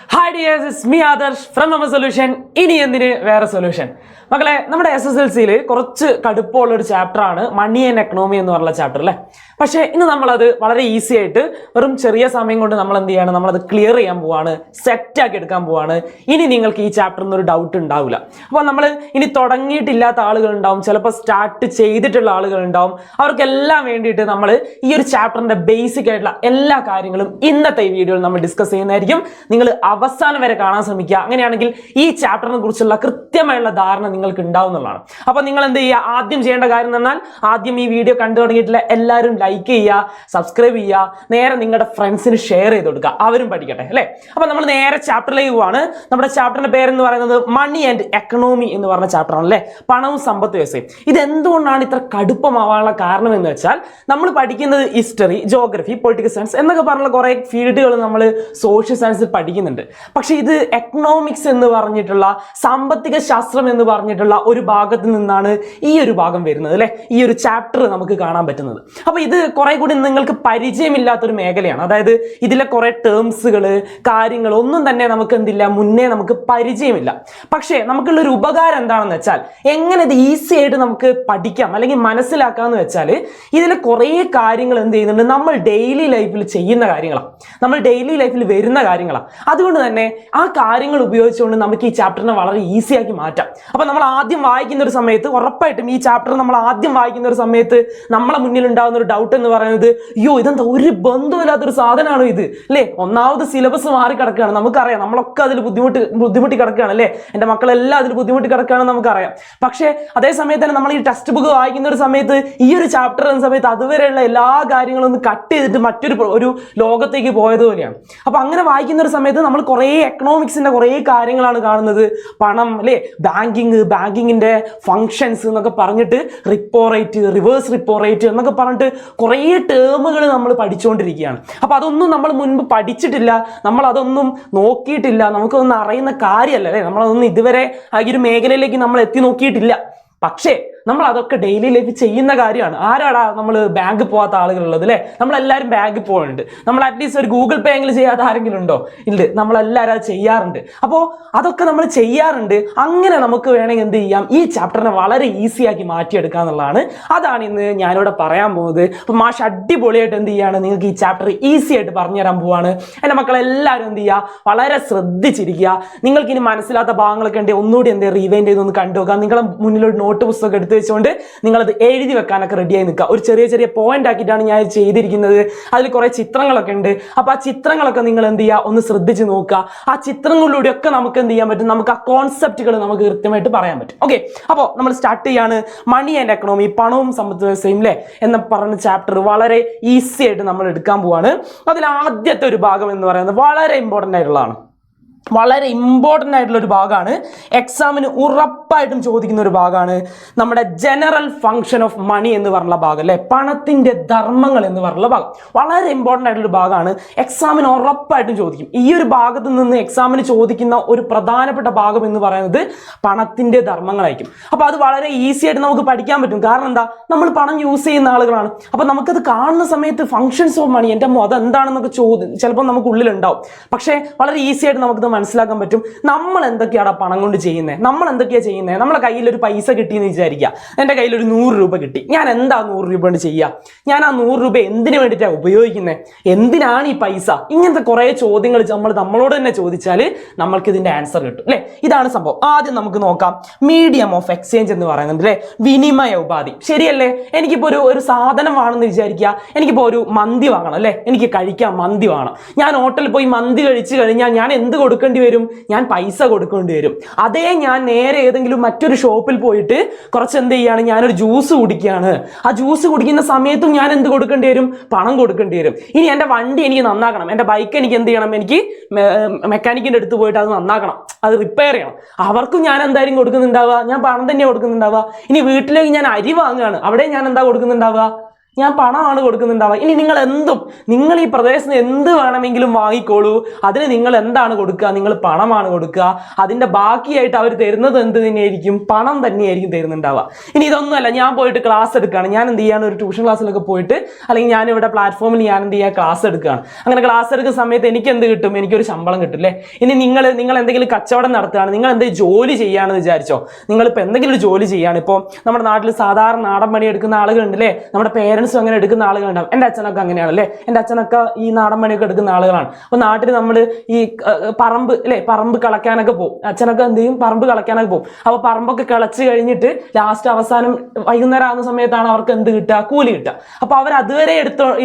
Hi dears, it's me Adarsh from Nama Solution. ഇനി എന്തിന് വേറെ സൊല്യൂഷൻ. മക്കളെ, നമ്മുടെ SSLC-യിൽ കുറച്ച് കടുപ്പമുള്ള ഒരു ചാപ്റ്ററാണ് മണി ആൻഡ് എക്കണോമി എന്ന് പറഞ്ഞ ചാപ്റ്റർ അല്ലേ. പക്ഷേ ഇന്ന് നമ്മളത് വളരെ ഈസി ആയിട്ട് വെറും ചെറിയ സമയം കൊണ്ട് നമ്മൾ എന്ത് ചെയ്യാണ്, നമ്മളത് ക്ലിയർ ചെയ്യാൻ പോവാണ്, സെറ്റാക്കി എടുക്കാൻ പോവാണ്. ഇനി നിങ്ങൾക്ക് ഈ ചാപ്റ്ററിൽ നിന്നൊരു ഡൗട്ട് ഉണ്ടാവില്ല. അപ്പോൾ നമ്മൾ ഇനി തുടങ്ങിയിട്ടില്ലാത്ത ആളുകൾ ഉണ്ടാവും, ചിലപ്പോൾ സ്റ്റാർട്ട് ചെയ്തിട്ടുള്ള ആളുകൾ ഉണ്ടാവും. അവർക്കെല്ലാം വേണ്ടിയിട്ട് നമ്മൾ ഈ ഒരു ചാപ്റ്ററിന്റെ ബേസിക് ആയിട്ടുള്ള എല്ലാ കാര്യങ്ങളും ഇന്നത്തെ ഈ വീഡിയോയിൽ നമ്മൾ ഡിസ്കസ് ചെയ്യുന്നതായിരിക്കും. നിങ്ങൾ അവസാനം വരെ കാണാൻ ശ്രമിക്കുക. അങ്ങനെയാണെങ്കിൽ ഈ ചാപ്റ്ററിനെ കുറിച്ചുള്ള കൃത്യമായുള്ള ധാരണ നിങ്ങൾക്ക് ഉണ്ടാവുന്നതാണ്. അപ്പൊ നിങ്ങൾ എന്ത് ചെയ്യുക, ആദ്യം ചെയ്യേണ്ട കാര്യം എന്ന് പറഞ്ഞാൽ ആദ്യം ഈ വീഡിയോ കണ്ടു തുടങ്ങിയിട്ടില്ല എല്ലാവരും ലൈക്ക് ചെയ്യുക, സബ്സ്ക്രൈബ് ചെയ്യുക, നേരെ നിങ്ങളുടെ ഫ്രണ്ട്സിന് ഷെയർ ചെയ്ത് കൊടുക്കുക, അവരും പഠിക്കട്ടെ അല്ലേ. അപ്പൊ നമ്മൾ നേരെ ചാപ്റ്ററിലേക്ക് പോവാണ്. നമ്മുടെ ചാപ്റ്ററിന്റെ പേരെന്ന് പറയുന്നത് മണി ആൻഡ് എക്കണോമി എന്ന് പറഞ്ഞ ചാപ്റ്റർ ആണല്ലേ, പണവും സമ്പത്ത് വ്യവസ്ഥയും. ഇത് എന്തുകൊണ്ടാണ് ഇത്ര കടുപ്പമാവാനുള്ള കാരണം എന്ന് വെച്ചാൽ നമ്മൾ പഠിക്കുന്നത് ഹിസ്റ്ററി, ജോഗ്രഫി, പൊളിറ്റിക്കൽ സയൻസ് എന്നൊക്കെ പറഞ്ഞുള്ള കുറെ ഫീൽഡുകൾ നമ്മൾ സോഷ്യൽ സയൻസിൽ പഠിക്കുന്നുണ്ട്. പക്ഷെ ഇത് എക്കണോമിക്സ് എന്ന് പറഞ്ഞിട്ടുള്ള സാമ്പത്തിക ശാസ്ത്രം എന്ന് പറഞ്ഞിട്ടുള്ള ഒരു ഭാഗത്ത് നിന്നാണ് ഈ ഒരു ഭാഗം വരുന്നത് അല്ലെ, ഈ ഒരു ചാപ്റ്റർ നമുക്ക് കാണാൻ പറ്റുന്നത്. അപ്പൊ ഇത് കുറെ കൂടി നിങ്ങൾക്ക് പരിചയമില്ലാത്തൊരു മേഖലയാണ്. അതായത് ഇതിലെ കുറെ ടേംസുകള്, കാര്യങ്ങൾ ഒന്നും തന്നെ നമുക്ക് എന്തില്ല, മുന്നേ നമുക്ക് പരിചയമില്ല. പക്ഷേ നമുക്കുള്ള ഒരു ഉപകാരം എന്താണെന്ന് വെച്ചാൽ എങ്ങനെ ഇത് ഈസി ആയിട്ട് നമുക്ക് പഠിക്കാം അല്ലെങ്കിൽ മനസ്സിലാക്കാന്ന് വെച്ചാൽ ഇതിലെ കുറെ കാര്യങ്ങൾ എന്ത് ചെയ്യുന്നുണ്ട്, നമ്മൾ ഡെയിലി ലൈഫിൽ ചെയ്യുന്ന കാര്യങ്ങളാണ്, നമ്മൾ ഡെയിലി ലൈഫിൽ വരുന്ന കാര്യങ്ങളാണ്. അതുകൊണ്ട് തന്നെ ആ കാര്യങ്ങൾ ഉപയോഗിച്ചുകൊണ്ട് നമുക്ക് ഈ ചാപ്റ്ററിനെ വളരെ ഈസി ആക്കി മാറ്റാം. അപ്പൊ നമ്മൾ ആദ്യം വായിക്കുന്ന ഒരു സമയത്ത് ഉറപ്പായിട്ടും ഈ ചാപ്റ്റർ നമ്മൾ ആദ്യം വായിക്കുന്ന ഒരു സമയത്ത് നമ്മളെ മുന്നിൽ ഉണ്ടാകുന്ന ഒരു ഡൗട്ട് എന്ന് പറയുന്നത്, അയ്യോ ഇതെന്താ ഒരു ബന്ധമില്ലാത്തൊരു സാധനമാണോ ഇത് അല്ലേ. ഒന്നാമത് സിലബസ് മാറി കിടക്കുകയാണ്, നമുക്കറിയാം, നമ്മളൊക്കെ അതിൽ ബുദ്ധിമുട്ടി കിടക്കുകയാണ് അല്ലേ. എൻ്റെ മക്കളെല്ലാം അതിൽ ബുദ്ധിമുട്ടി കിടക്കുകയാണെന്ന് നമുക്കറിയാം. പക്ഷേ അതേ സമയത്ത് തന്നെ നമ്മൾ ഈ ടെക്സ്റ്റ് ബുക്ക് വായിക്കുന്ന ഒരു സമയത്ത് ഈ ഒരു ചാപ്റ്റർ എന്ന സമയത്ത് അതുവരെയുള്ള എല്ലാ കാര്യങ്ങളും ഒന്ന് കട്ട് ചെയ്തിട്ട് മറ്റൊരു ലോകത്തേക്ക് പോയതുപോലെയാണ്. അപ്പൊ അങ്ങനെ വായിക്കുന്ന ഒരു സമയത്ത് നമ്മൾ കുറേ എക്കണോമിക്സിന്റെ കുറേ കാര്യങ്ങളാണ് കാണുന്നത്. പണം അല്ലേ, ബാങ്കിങ്ങിന്റെ ഫങ്ഷൻസ് എന്നൊക്കെ പറഞ്ഞിട്ട്, repo rate, reverse repo rate എന്നൊക്കെ പറഞ്ഞിട്ട് കുറേ ടേമുകൾ നമ്മൾ പഠിച്ചുകൊണ്ടിരിക്കുകയാണ്. അപ്പൊ അതൊന്നും നമ്മൾ മുൻപ് പഠിച്ചിട്ടില്ല, നമ്മൾ അതൊന്നും നോക്കിയിട്ടില്ല, നമുക്കൊന്നും അറിയുന്ന കാര്യമല്ല അല്ലേ. നമ്മളതൊന്നും ഇതുവരെ ഈ ഒരു മേഖലയിലേക്ക് നമ്മൾ എത്തി നോക്കിയിട്ടില്ല. പക്ഷേ നമ്മൾ അതൊക്കെ ഡെയിലി ലൈഫ് ചെയ്യുന്ന കാര്യമാണ്. ആരാടാ നമ്മൾ ബാങ്ക് പോകാത്ത ആളുകളുള്ളത് അല്ലേ. നമ്മളെല്ലാവരും ബാങ്കിൽ പോകുന്നുണ്ട്. നമ്മൾ അറ്റ്ലീസ്റ്റ് ഒരു ഗൂഗിൾ പേ എങ്കിലും ചെയ്യാത്ത ആരെങ്കിലും ഉണ്ടോ? ഇല്ല, നമ്മളെല്ലാവരും അത് ചെയ്യാറുണ്ട്. അപ്പോൾ അതൊക്കെ നമ്മൾ ചെയ്യാറുണ്ട്. അങ്ങനെ നമുക്ക് വേണമെങ്കിൽ എന്ത് ചെയ്യാം, ഈ ചാപ്റ്ററിനെ വളരെ ഈസി ആക്കി മാറ്റിയെടുക്കുക എന്നുള്ളതാണ്. അതാണ് ഇന്ന് ഞാനിവിടെ പറയാൻ പോകുന്നത്. അപ്പോൾ മാഷ് അടിപൊളിയായിട്ട് എന്ത് ചെയ്യാണ്, നിങ്ങൾക്ക് ഈ ചാപ്റ്റർ ഈസി ആയിട്ട് പറഞ്ഞു തരാൻ പോവാണ്. എൻ്റെ മക്കളെല്ലാവരും എന്ത് ചെയ്യുക, വളരെ ശ്രദ്ധിച്ചിരിക്കുക. നിങ്ങൾക്ക് ഇനി മനസ്സിലാത്ത ഭാഗങ്ങളൊക്കെ ഉണ്ടെങ്കിൽ ഒന്നുകൂടി എന്ത് റിവൈൻഡ് ചെയ്തൊന്ന് കണ്ടുവെക്കുക. നിങ്ങളുടെ മുന്നിലൊരു നോട്ട് പുസ്തകം എടുത്ത് വെച്ചുകൊണ്ട് നിങ്ങളത് എഴുതി വെക്കാനൊക്കെ റെഡിയായി നിൽക്കുക. ഒരു ചെറിയ ചെറിയ പോയിന്റ് ആക്കിയിട്ടാണ് ഞാൻ ചെയ്തിരിക്കുന്നത്. അതിൽ കുറെ ചിത്രങ്ങളൊക്കെ ഉണ്ട്. അപ്പൊ ആ ചിത്രങ്ങളൊക്കെ നിങ്ങൾ എന്ത് ചെയ്യുക, ഒന്ന് ശ്രദ്ധിച്ച് നോക്കുക. ആ ചിത്രങ്ങളിലൂടെയൊക്കെ നമുക്ക് എന്ത് ചെയ്യാൻ പറ്റും, നമുക്ക് ആ കോൺസെപ്റ്റുകൾ നമുക്ക് കൃത്യമായിട്ട് പറയാൻ പറ്റും. ഓക്കെ, അപ്പോൾ നമ്മൾ സ്റ്റാർട്ട് ചെയ്യാണ്. മണി ആൻഡ് എക്കണോമി, പണവും സമ്പത്ത് വ്യവസ്ഥയും അല്ലേ എന്ന് പറഞ്ഞ ചാപ്റ്റർ വളരെ ഈസി ആയിട്ട് നമ്മൾ എടുക്കാൻ പോവാണ്. അതിൽ ആദ്യത്തെ ഒരു ഭാഗം എന്ന് പറയുന്നത് വളരെ ഇമ്പോർട്ടൻ്റ് ആയിട്ടുള്ളതാണ്. വളരെ ഇമ്പോർട്ടൻ്റ് ആയിട്ടുള്ള ഒരു ഭാഗമാണ്, എക്സാമിന് ഉറപ്പായിട്ടും ചോദിക്കുന്ന ഒരു ഭാഗമാണ് നമ്മുടെ ജനറൽ ഫംഗ്ഷൻ ഓഫ് മണി എന്ന് പറഞ്ഞുള്ള ഭാഗം അല്ലെ, പണത്തിന്റെ ധർമ്മങ്ങൾ എന്ന് പറഞ്ഞുള്ള ഭാഗം. വളരെ ഇമ്പോർട്ടൻ്റ് ആയിട്ടുള്ള ഭാഗമാണ്, എക്സാമിന് ഉറപ്പായിട്ടും ചോദിക്കും. ഈ ഒരു ഭാഗത്ത് നിന്ന് എക്സാമിന് ചോദിക്കുന്ന ഒരു പ്രധാനപ്പെട്ട ഭാഗം എന്ന് പറയുന്നത് പണത്തിന്റെ ധർമ്മങ്ങളായിരിക്കും. അപ്പൊ അത് വളരെ ഈസി ആയിട്ട് നമുക്ക് പഠിക്കാൻ പറ്റും. കാരണം എന്താ, നമ്മൾ പണം യൂസ് ചെയ്യുന്ന ആളുകളാണ്. അപ്പൊ നമുക്കത് കാണുന്ന സമയത്ത് ഫംഗ്ഷൻസ് ഓഫ് മണി, എൻ്റെ അതെന്താണെന്നൊക്കെ ചോദ്യം ചിലപ്പോൾ നമുക്ക് ഉള്ളിലുണ്ടാവും. പക്ഷേ വളരെ ഈസി ആയിട്ട് നമുക്ക് മനസ്സിലാക്കാൻ പറ്റും. നമ്മൾ എന്തൊക്കെയാണ് പണം കൊണ്ട് ചെയ്യുന്നത്, നമ്മൾ എന്തൊക്കെയാണ് ചെയ്യുന്നത്. നമ്മളെ കയ്യിൽ ഒരു പൈസ കിട്ടിയെന്ന് വിചാരിക്കുക, എൻ്റെ കയ്യിൽ ഒരു 100 രൂപ കിട്ടി. ഞാൻ എന്താ 100 രൂപ കൊണ്ട് ചെയ്യുക, ഞാൻ ആ 100 രൂപ എന്തിനു വേണ്ടിയിട്ടാണ് ഉപയോഗിക്കുന്നത്, എന്തിനാണ് ഈ പൈസ, ഇങ്ങനത്തെ കുറേ ചോദ്യങ്ങൾ നമ്മളോട് തന്നെ ചോദിച്ചാൽ നമ്മൾക്ക് ഇതിന്റെ ആൻസർ കിട്ടും അല്ലെ. ഇതാണ് സംഭവം. ആദ്യം നമുക്ക് നോക്കാം, മീഡിയം ഓഫ് എക്സ്ചേഞ്ച് എന്ന് പറയുന്നത് അല്ലെ, വിനിമയ ഉപാധി. ശരിയല്ലേ. എനിക്കിപ്പോ ഒരു സാധനം വേണമെന്ന് വിചാരിക്കുക, എനിക്കിപ്പോ ഒരു മന്തി വാങ്ങണം അല്ലെ, എനിക്ക് കഴിക്കാൻ മന്തി വേണം. ഞാൻ ഹോട്ടലിൽ പോയി മന്തി കഴിച്ചു കഴിഞ്ഞാൽ ഞാൻ എന്ത് കൊടുക്കേണ്ടി വരും, ഞാൻ പൈസ കൊടുക്കേണ്ടി വരും. അതേ ഞാൻ നേരെ ഏതെങ്കിലും മറ്റൊരു ഷോപ്പിൽ പോയിട്ട് കുറച്ച് എന്ത് ചെയ്യാണ്, ഞാനൊരു ജ്യൂസ് കുടിക്കുകയാണ്. ആ ജ്യൂസ് കുടിക്കുന്ന സമയത്തും ഞാൻ എന്ത് കൊടുക്കേണ്ടി വരും, പണം കൊടുക്കേണ്ടി വരും. ഇനി എൻ്റെ വണ്ടി എനിക്ക് നന്നാക്കണം, എൻ്റെ ബൈക്ക് എനിക്ക് എന്ത് ചെയ്യണം, എനിക്ക് മെക്കാനിക്കിൻ്റെ അടുത്ത് പോയിട്ട് അത് നന്നാക്കണം, അത് റിപ്പയർ ചെയ്യണം. അവർക്കും ഞാൻ എന്തായാലും കൊടുക്കുന്നുണ്ടാവുക, ഞാൻ പണം തന്നെ കൊടുക്കുന്നുണ്ടാവുക. ഇനി വീട്ടിലേക്ക് ഞാൻ അരി വാങ്ങുകയാണ്, അവിടെ ഞാൻ എന്താ കൊടുക്കുന്നുണ്ടാവുക, ഞാൻ പണമാണ് കൊടുക്കുന്നുണ്ടാവുക. ഇനി നിങ്ങൾ ഈ പ്രദേശത്ത് എന്ത് വേണമെങ്കിലും വാങ്ങിക്കോളൂ, അതിന് നിങ്ങൾ എന്താണ് കൊടുക്കുക? നിങ്ങൾ പണമാണ് കൊടുക്കുക. അതിന്റെ ബാക്കിയായിട്ട് അവർ തരുന്നത് എന്ത് തന്നെയായിരിക്കും? പണം തന്നെയായിരിക്കും തരുന്നുണ്ടാവുക. ഇനി ഇതൊന്നുമല്ല, ഞാൻ പോയിട്ട് ക്ലാസ് എടുക്കുകയാണ്, ഞാൻ എന്ത് ചെയ്യാണ്, ഒരു ട്യൂഷൻ ക്ലാസ്സിലൊക്കെ പോയിട്ട് അല്ലെങ്കിൽ ഞാൻ ഇവിടെ പ്ലാറ്റ്ഫോമിൽ ഞാൻ എന്ത് ചെയ്യുക, ക്ലാസ് എടുക്കുകയാണ്. അങ്ങനെ ക്ലാസ് എടുക്കുന്ന സമയത്ത് എനിക്ക് എന്ത് കിട്ടും? എനിക്കൊരു ശമ്പളം കിട്ടും അല്ലേ? ഇനി നിങ്ങൾ എന്തെങ്കിലും കച്ചവടം നടത്തുകയാണ്, നിങ്ങൾ എന്തെങ്കിലും ജോലി ചെയ്യുകയാണെന്ന് വിചാരിച്ചോ. നിങ്ങളിപ്പോൾ എന്തെങ്കിലും ഒരു ജോലി ചെയ്യുകയാണ്. ഇപ്പോൾ നമ്മുടെ നാട്ടിൽ സാധാരണ നാടൻ പണി എടുക്കുന്ന ആളുകളുണ്ട് അല്ലേ? നമ്മുടെ പേരൻസും അങ്ങനെ എടുക്കുന്ന ആളുകളുണ്ടാവും. എൻ്റെ അച്ഛനൊക്കെ അങ്ങനെയാണ് അല്ലേ? എൻ്റെ അച്ഛനൊക്കെ ഈ നാടൻ പണിയൊക്കെ എടുക്കുന്ന ആളുകളാണ്. അപ്പോൾ നാട്ടിൽ നമ്മൾ ഈ പറമ്പ് കളയ്ക്കാനൊക്കെ പോകും. അച്ഛനൊക്കെ എന്ത് ചെയ്യും? പറമ്പ് കളയ്ക്കാനൊക്കെ പോകും. അപ്പോൾ പറമ്പൊക്കെ കളച്ച് കഴിഞ്ഞിട്ട് ലാസ്റ്റ് അവസാനം വൈകുന്നേരം ആകുന്ന സമയത്താണ് അവർക്ക് എന്ത് കിട്ടുക? കൂലി കിട്ടുക. അപ്പോൾ അവർ അതുവരെ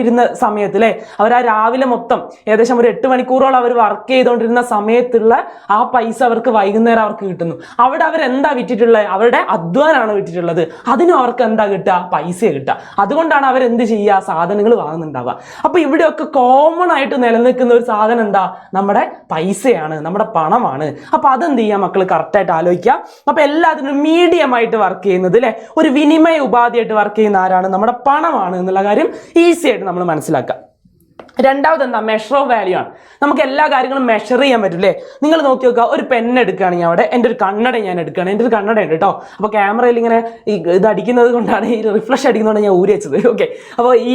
ഇരുന്ന സമയത്ത് അല്ലേ, അവർ ആ രാവിലെ മൊത്തം ഏകദേശം ഒരു 8 മണിക്കൂറോളം അവർ വർക്ക് ചെയ്തുകൊണ്ടിരുന്ന സമയത്തുള്ള ആ പൈസ അവർക്ക് വൈകുന്നേരം അവർക്ക് കിട്ടുന്നു. അവിടെ അവരെന്താ വിറ്റിട്ടുള്ളത്? അവരുടെ അധ്വാനമാണ് വിറ്റിട്ടുള്ളത്. അതിനും അവർക്ക് എന്താ കിട്ടുക? പൈസ കിട്ടുക. അതുകൊണ്ടാണ് അവർ എന്ത് ചെയ്യുക? സാധനങ്ങൾ വാങ്ങുന്നുണ്ടാവുക. അപ്പൊ ഇവിടെയൊക്കെ കോമൺ ആയിട്ട് നിലനിൽക്കുന്ന ഒരു സാധനം എന്താ? നമ്മുടെ പൈസയാണ്, നമ്മുടെ പണമാണ്. അപ്പൊ അതെന്ത് ചെയ്യുക മക്കൾ? കറക്റ്റായിട്ട് ആലോചിക്കുക. അപ്പൊ എല്ലാത്തിനും മീഡിയം ആയിട്ട് വർക്ക് ചെയ്യുന്നത് അല്ലെ, ഒരു വിനിമയ ഉപാധിയായിട്ട് വർക്ക് ചെയ്യുന്ന ആരാണ്? നമ്മുടെ പണമാണ് എന്നുള്ള കാര്യം ഈസി ആയിട്ട് നമ്മൾ മനസ്സിലാക്കുക. രണ്ടാമത് എന്താ? മെഷർ ഓഫ് വാല്യൂ ആണ്. നമുക്ക് എല്ലാ കാര്യങ്ങളും മെഷർ ചെയ്യാൻ പറ്റും അല്ലേ? നിങ്ങൾ നോക്കി നോക്കുക, ഒരു പെൻ എടുക്കുകയാണെങ്കിൽ അവിടെ എൻ്റെ ഒരു കണ്ണട ഞാൻ എടുക്കുകയാണ്. എൻ്റെ ഒരു കണ്ണട ഉണ്ട് കേട്ടോ. അപ്പോൾ ക്യാമറയിൽ ഇങ്ങനെ ഇത് അടിക്കുന്നത് കൊണ്ടാണ്, ഈ റിഫ്ലക്ഷൻ അടിക്കുന്നതുകൊണ്ട് ഞാൻ ഊരി വെച്ചത്. ഓക്കെ, അപ്പോൾ ഈ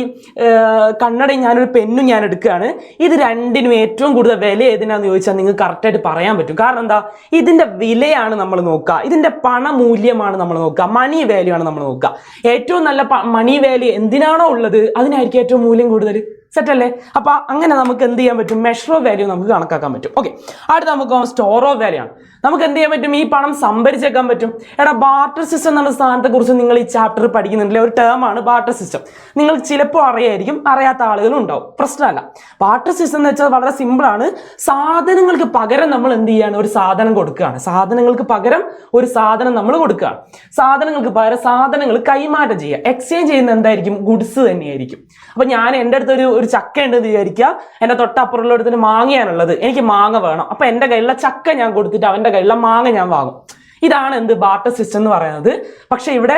കണ്ണടയും ഞാനൊരു പെന്നും ഞാൻ എടുക്കുകയാണ്. ഇത് രണ്ടിനും ഏറ്റവും കൂടുതൽ വില ഏതിനാന്ന് ചോദിച്ചാൽ നിങ്ങൾക്ക് കറക്റ്റായിട്ട് പറയാൻ പറ്റും. കാരണം എന്താ? ഇതിൻ്റെ വിലയാണ് നമ്മൾ നോക്കുക, ഇതിൻ്റെ പണമൂല്യമാണ് നമ്മൾ നോക്കുക, മണി വാല്യൂ ആണ് നമ്മൾ നോക്കുക. ഏറ്റവും നല്ല മണി വാല്യൂ എന്തിനാണോ ഉള്ളത് അതിനായിരിക്കും ഏറ്റവും മൂല്യം കൂടുതൽ. സെറ്റ് അല്ലേ? അപ്പൊ അങ്ങനെ നമുക്ക് എന്ത് ചെയ്യാൻ പറ്റും? മെഷർ ഓഫ് വാല്യൂ നമുക്ക് കണക്കാക്കാൻ പറ്റും. ഓക്കെ, അടുത്ത നമുക്ക് സ്റ്റോർ ഓഫ് വാല്യൂ ആണ്. നമുക്ക് എന്ത് ചെയ്യാൻ പറ്റും? ഈ പണം സംഭരിച്ചേക്കാൻ പറ്റും. എടാ, ബാർട്ടർ സിസ്റ്റം എന്ന സ്ഥാനത്തെ കുറിച്ച് നിങ്ങൾ ഈ ചാപ്റ്റർ പഠിക്കുന്നുണ്ടല്ലേ? ഒരു ടേം ആണ് ബാർട്ടർ സിസ്റ്റം. നിങ്ങൾ ചിലപ്പോൾ അറിയായിരിക്കും, അറിയാത്ത ആളുകളും ഉണ്ടാവും, പ്രശ്നമല്ല. ബാർട്ടർ സിസ്റ്റം എന്ന് വെച്ചാൽ വളരെ സിമ്പിൾ ആണ്. സാധനങ്ങൾക്ക് പകരം നമ്മൾ എന്ത് ചെയ്യാണ്? ഒരു സാധനം കൊടുക്കുകയാണ്. സാധനങ്ങൾക്ക് പകരം ഒരു സാധനം നമ്മൾ കൊടുക്കുകയാണ്. സാധനങ്ങൾക്ക് പകരം സാധനങ്ങൾ കൈമാറ്റം ചെയ്യുക. എക്സ്ചേഞ്ച് ചെയ്യുന്ന എന്തായിരിക്കും? ഗുഡ്സ് തന്നെയായിരിക്കും. അപ്പൊ ഞാൻ എൻ്റെ അടുത്ത് ഒരു ചക്ക ഉണ്ടെന്ന് വിചാരിക്കുക, എൻ്റെ തൊട്ടപ്പുറമുള്ള അടുത്തിന് മാങ്ങയാണുള്ളത്, എനിക്ക് മാങ്ങ വേണം. അപ്പൊ എൻ്റെ കയ്യിലുള്ള ചക്ക ഞാൻ കൊടുത്തിട്ട് അവൻ്റെ കയ്യിലുള്ള മാങ്ങ ഞാൻ വാങ്ങും. ഇതാണ് എന്ത്? ബാർട്ടർ സിസ്റ്റം എന്ന് പറയുന്നത്. പക്ഷെ ഇവിടെ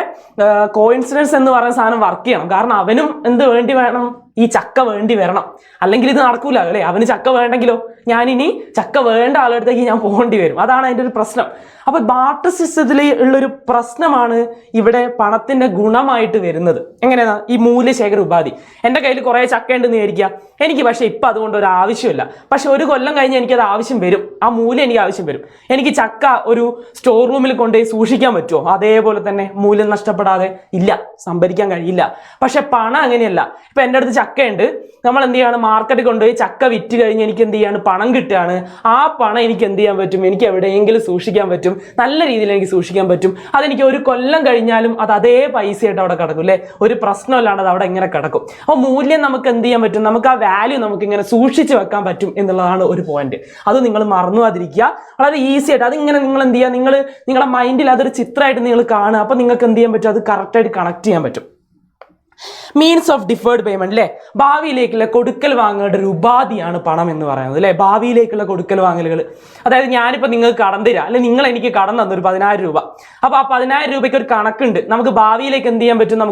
കോയിൻസിഡൻസ് എന്ന് പറയുന്ന സാധനം വർക്ക് ചെയ്യണം. കാരണം അവനും എന്ത് വേണ്ടി വേണം? ഈ ചക്ക വേണ്ടി വരണം, അല്ലെങ്കിൽ ഇത് നടക്കൂല അല്ലേ? അവന് ചക്ക വേണ്ടെങ്കിലോ ഞാനിനി ചക്ക വേണ്ട ആളുടെ ഞാൻ പോകേണ്ടി വരും. അതാണ് അതിൻ്റെ ഒരു പ്രശ്നം. അപ്പൊ ബാർട്ടർ സിസ്റ്റത്തിൽ ഉള്ളൊരു പ്രശ്നമാണ് ഇവിടെ പണത്തിന്റെ ഗുണമായിട്ട് വരുന്നത്. എങ്ങനെയാ? ഈ മൂല്യശേഖര ഉപാധി. എൻ്റെ കയ്യിൽ കുറേ ചക്ക ഉണ്ടെന്ന് വിചാരിക്കുക, എനിക്ക് പക്ഷെ ഇപ്പം അതുകൊണ്ട് ഒരു ആവശ്യമില്ല. പക്ഷെ ഒരു കൊല്ലം കഴിഞ്ഞ് എനിക്കത് ആവശ്യം വരും, ആ മൂല്യം എനിക്ക് ആവശ്യം വരും. എനിക്ക് ചക്ക ഒരു സ്റ്റോർ റൂമിൽ കൊണ്ടുപോയി സൂക്ഷിക്കാൻ പറ്റുമോ? അതേപോലെ തന്നെ മൂല്യം നഷ്ടപ്പെടാതെ ഇല്ല, സംഭരിക്കാൻ കഴിയില്ല. പക്ഷെ പണം അങ്ങനെയല്ല. ഇപ്പൊ എൻ്റെ അടുത്ത് ചക്കയുണ്ട്, നമ്മൾ എന്ത് ചെയ്യാണ്? മാർക്കറ്റിൽ കൊണ്ടുപോയി ചക്ക വിറ്റ് കഴിഞ്ഞ് എനിക്ക് എന്ത് ചെയ്യാണ്? പണം കിട്ടുകയാണ്. ആ പണം എനിക്ക് എന്ത് ചെയ്യാൻ പറ്റും? എനിക്ക് എവിടെയെങ്കിലും സൂക്ഷിക്കാൻ പറ്റും, നല്ല രീതിയിൽ എനിക്ക് സൂക്ഷിക്കാൻ പറ്റും. അതെനിക്ക് ഒരു കൊല്ലം കഴിഞ്ഞാലും അത് അതേ പൈസയായിട്ട് അവിടെ കിടക്കും അല്ലേ? ഒരു പ്രശ്നമില്ലാണ്ട് അത് അവിടെ ഇങ്ങനെ കിടക്കും. അപ്പോൾ മൂല്യം നമുക്ക് എന്ത് ചെയ്യാൻ പറ്റും? നമുക്ക് ആ വാല്യൂ നമുക്ക് ഇങ്ങനെ സൂക്ഷിച്ച് വെക്കാൻ പറ്റും എന്നുള്ളതാണ് ഒരു പോയിന്റ്. അത് നിങ്ങൾ മറന്നു പോകാതിരിക്കുക. വളരെ ഈസി ആയിട്ട് അതിങ്ങനെ നിങ്ങൾ എന്ത് ചെയ്യുക? നിങ്ങളുടെ മൈൻഡിൽ അതൊരു ചിത്രമായിട്ട് നിങ്ങൾ കാണുക. അപ്പോൾ നിങ്ങൾക്ക് എന്ത് ചെയ്യാൻ പറ്റും? അത് കറക്റ്റായിട്ട് കണക്ട് ചെയ്യാൻ പറ്റും. മീൻസ് ഓഫ് ഡിഫേർഡ് പേയ്മെന്റ് അല്ലേ? ഭാവിയിലേക്കുള്ള കൊടുക്കൽ വാങ്ങലുടെ ഒരു ഉപാധിയാണ് പണം എന്ന് പറയുന്നത് അല്ലേ? ഭാവിയിലേക്കുള്ള കൊടുക്കൽ വാങ്ങലുകൾ. അതായത് ഞാനിപ്പോൾ നിങ്ങൾക്ക് കടം തരാം, അല്ലെ നിങ്ങൾ എനിക്ക് കടം തന്നു ഒരു 10,000 രൂപ. അപ്പോൾ ആ 10,000 രൂപയ്ക്ക് ഒരു കണക്കുണ്ട്. നമുക്ക് ഭാവിയിലേക്ക് എന്ത് ചെയ്യാൻ പറ്റും?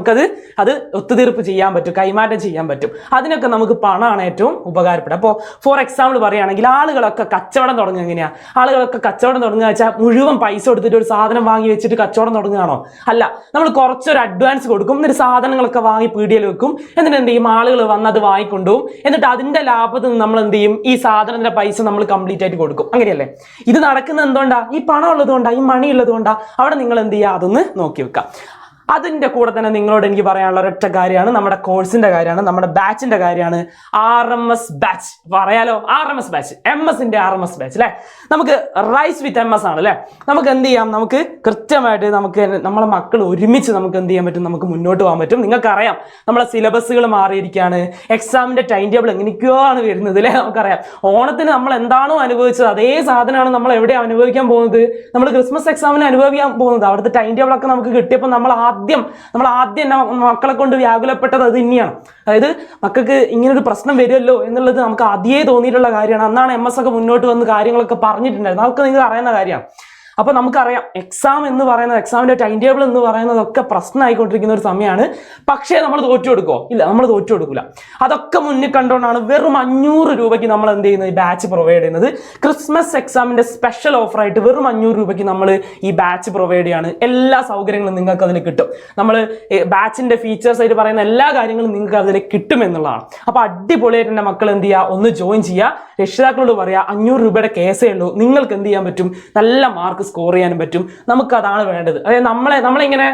അത് ഒത്തുതീർപ്പ് ചെയ്യാൻ പറ്റും, കൈമാറ്റം ചെയ്യാൻ പറ്റും. അതിനൊക്കെ നമുക്ക് പണമാണ് ഏറ്റവും ഉപകാരപ്പെടുക. അപ്പോൾ ഫോർ എക്സാമ്പിൾ പറയുകയാണെങ്കിൽ ആളുകളൊക്കെ കച്ചവടം തുടങ്ങുക എങ്ങനെയാണ്? ആളുകളൊക്കെ കച്ചവടം തുടങ്ങുക വെച്ചാൽ മുഴുവൻ പൈസ കൊടുത്തിട്ട് ഒരു സാധനം വാങ്ങി വെച്ചിട്ട് കച്ചവടം തുടങ്ങുകയാണോ? അല്ല, നമ്മൾ കുറച്ചൊരു അഡ്വാൻസ് കൊടുക്കും, എന്നിട്ട് സാധനങ്ങളൊക്കെ വാങ്ങി പീടികയിൽ വെക്കും. എന്നിട്ട് എന്ത് ചെയ്യും? ആളുകൾ വന്ന് അത് വാങ്ങിക്കൊണ്ടുപോകും. എന്നിട്ട് അതിന്റെ ലാഭത്തിൽ നിന്ന് നമ്മൾ എന്ത് ചെയ്യും? ഈ സാധനത്തിന്റെ പൈസ നമ്മൾ കംപ്ലീറ്റ് ആയിട്ട് കൊടുക്കും. അങ്ങനെയല്ലേ? ഇത് നടക്കുന്നത് എന്തുകൊണ്ടാ? ഈ പണം ഉള്ളതുകൊണ്ടാ, ഈ മണി ഉള്ളതുകൊണ്ടാ. അവിടെ നിങ്ങൾ എന്ത് ചെയ്യുക? അതൊന്ന് നോക്കി വെക്കാം. അതിൻ്റെ കൂടെ തന്നെ നിങ്ങളോട് എനിക്ക് പറയാനുള്ള ഒരൊറ്റ കാര്യമാണ് നമ്മുടെ കോഴ്സിന്റെ കാര്യമാണ്, നമ്മുടെ ബാച്ചിന്റെ കാര്യമാണ്. RMS ബാച്ച് പറയാലോ? RMS ബാച്ച്, MS-ന്റെ RMS ബാച്ച് അല്ലേ? നമുക്ക് റൈസ് വിത്ത് MS ആണ് അല്ലേ? നമുക്ക് എന്ത് ചെയ്യാം? നമുക്ക് കൃത്യമായിട്ട് നമ്മളെ മക്കൾ ഒരുമിച്ച് നമുക്ക് എന്ത് ചെയ്യാൻ പറ്റും? നമുക്ക് മുന്നോട്ട് പോകാൻ പറ്റും. നിങ്ങൾക്കറിയാം നമ്മളെ സിലബസുകൾ മാറിയിരിക്കുകയാണ്, എക്സാമിന്റെ ടൈം ടേബിൾ എങ്ങനെയൊക്കെയോ ആണ് വരുന്നത് അല്ലേ? നമുക്കറിയാം ഓണത്തിന് നമ്മൾ എന്താണോ അനുഭവിച്ചത് അതേ സാധനമാണ് നമ്മൾ എവിടെ അനുഭവിക്കാൻ പോകുന്നത്? നമ്മൾ ക്രിസ്മസ് എക്സാമിന് അനുഭവിക്കാൻ പോകുന്നത്. അവിടുത്തെ ടൈം ടേബിൾ ഒക്കെ നമുക്ക് കിട്ടിയപ്പോൾ നമ്മൾ ആദ്യം മക്കളെ കൊണ്ട് വ്യാകുലപ്പെട്ടത് അത് തന്നെയാണ്. അതായത് മക്കൾക്ക് ഇങ്ങനൊരു പ്രശ്നം വരുമല്ലോ എന്നുള്ളത് നമുക്ക് ആദ്യമേ തോന്നിയിട്ടുള്ള കാര്യമാണ്. അന്നാണ് MS ഒക്കെ മുന്നോട്ട് വന്ന് കാര്യങ്ങളൊക്കെ പറഞ്ഞിട്ടുണ്ടായിരുന്നു. അതൊക്കെ നിങ്ങൾ അറിയുന്ന കാര്യമാണ്. അപ്പോൾ നമുക്കറിയാം എക്സാം എന്ന് പറയുന്നത്, എക്സാമിന്റെ ടൈം ടേബിൾ എന്ന് പറയുന്നതൊക്കെ പ്രശ്നമായിക്കൊണ്ടിരിക്കുന്ന ഒരു സമയമാണ്. പക്ഷേ നമ്മൾ തോറ്റു കൊടുക്കുമോ? ഇല്ല, നമ്മൾ തോറ്റു കൊടുക്കില്ല. അതൊക്കെ മുന്നിൽ കണ്ടുകൊണ്ടാണ് വെറും 500 രൂപയ്ക്ക് നമ്മൾ എന്ത് ചെയ്യുന്നത്, ഈ ബാച്ച് പ്രൊവൈഡ് ചെയ്യുന്നത്. ക്രിസ്മസ് എക്സാമിന്റെ സ്പെഷ്യൽ ഓഫറായിട്ട് വെറും 500 രൂപയ്ക്ക് നമ്മൾ ഈ ബാച്ച് പ്രൊവൈഡ് ചെയ്യാണ്. എല്ലാ സൗകര്യങ്ങളും നിങ്ങൾക്ക് അതിൽ കിട്ടും. നമ്മൾ ബാച്ചിന്റെ ഫീച്ചേഴ്സ് ആയിട്ട് പറയുന്ന എല്ലാ കാര്യങ്ങളും നിങ്ങൾക്ക് അതിൽ കിട്ടും എന്നുള്ളതാണ്. അപ്പോൾ അടിപൊളിയായിട്ട് എൻ്റെ മക്കൾ എന്ത് ചെയ്യുക, ഒന്ന് ജോയിൻ ചെയ്യുക. രക്ഷിതാക്കളോട് പറയുക 500 രൂപയുടെ കേസേ ഉള്ളൂ, നിങ്ങൾക്ക് എന്ത് ചെയ്യാൻ പറ്റും, നല്ല മാർക്ക് സ്കോർ ചെയ്യാനും പറ്റും. നമുക്ക് അതാണ് വേണ്ടത്. അതായത് നമ്മളിങ്ങനെ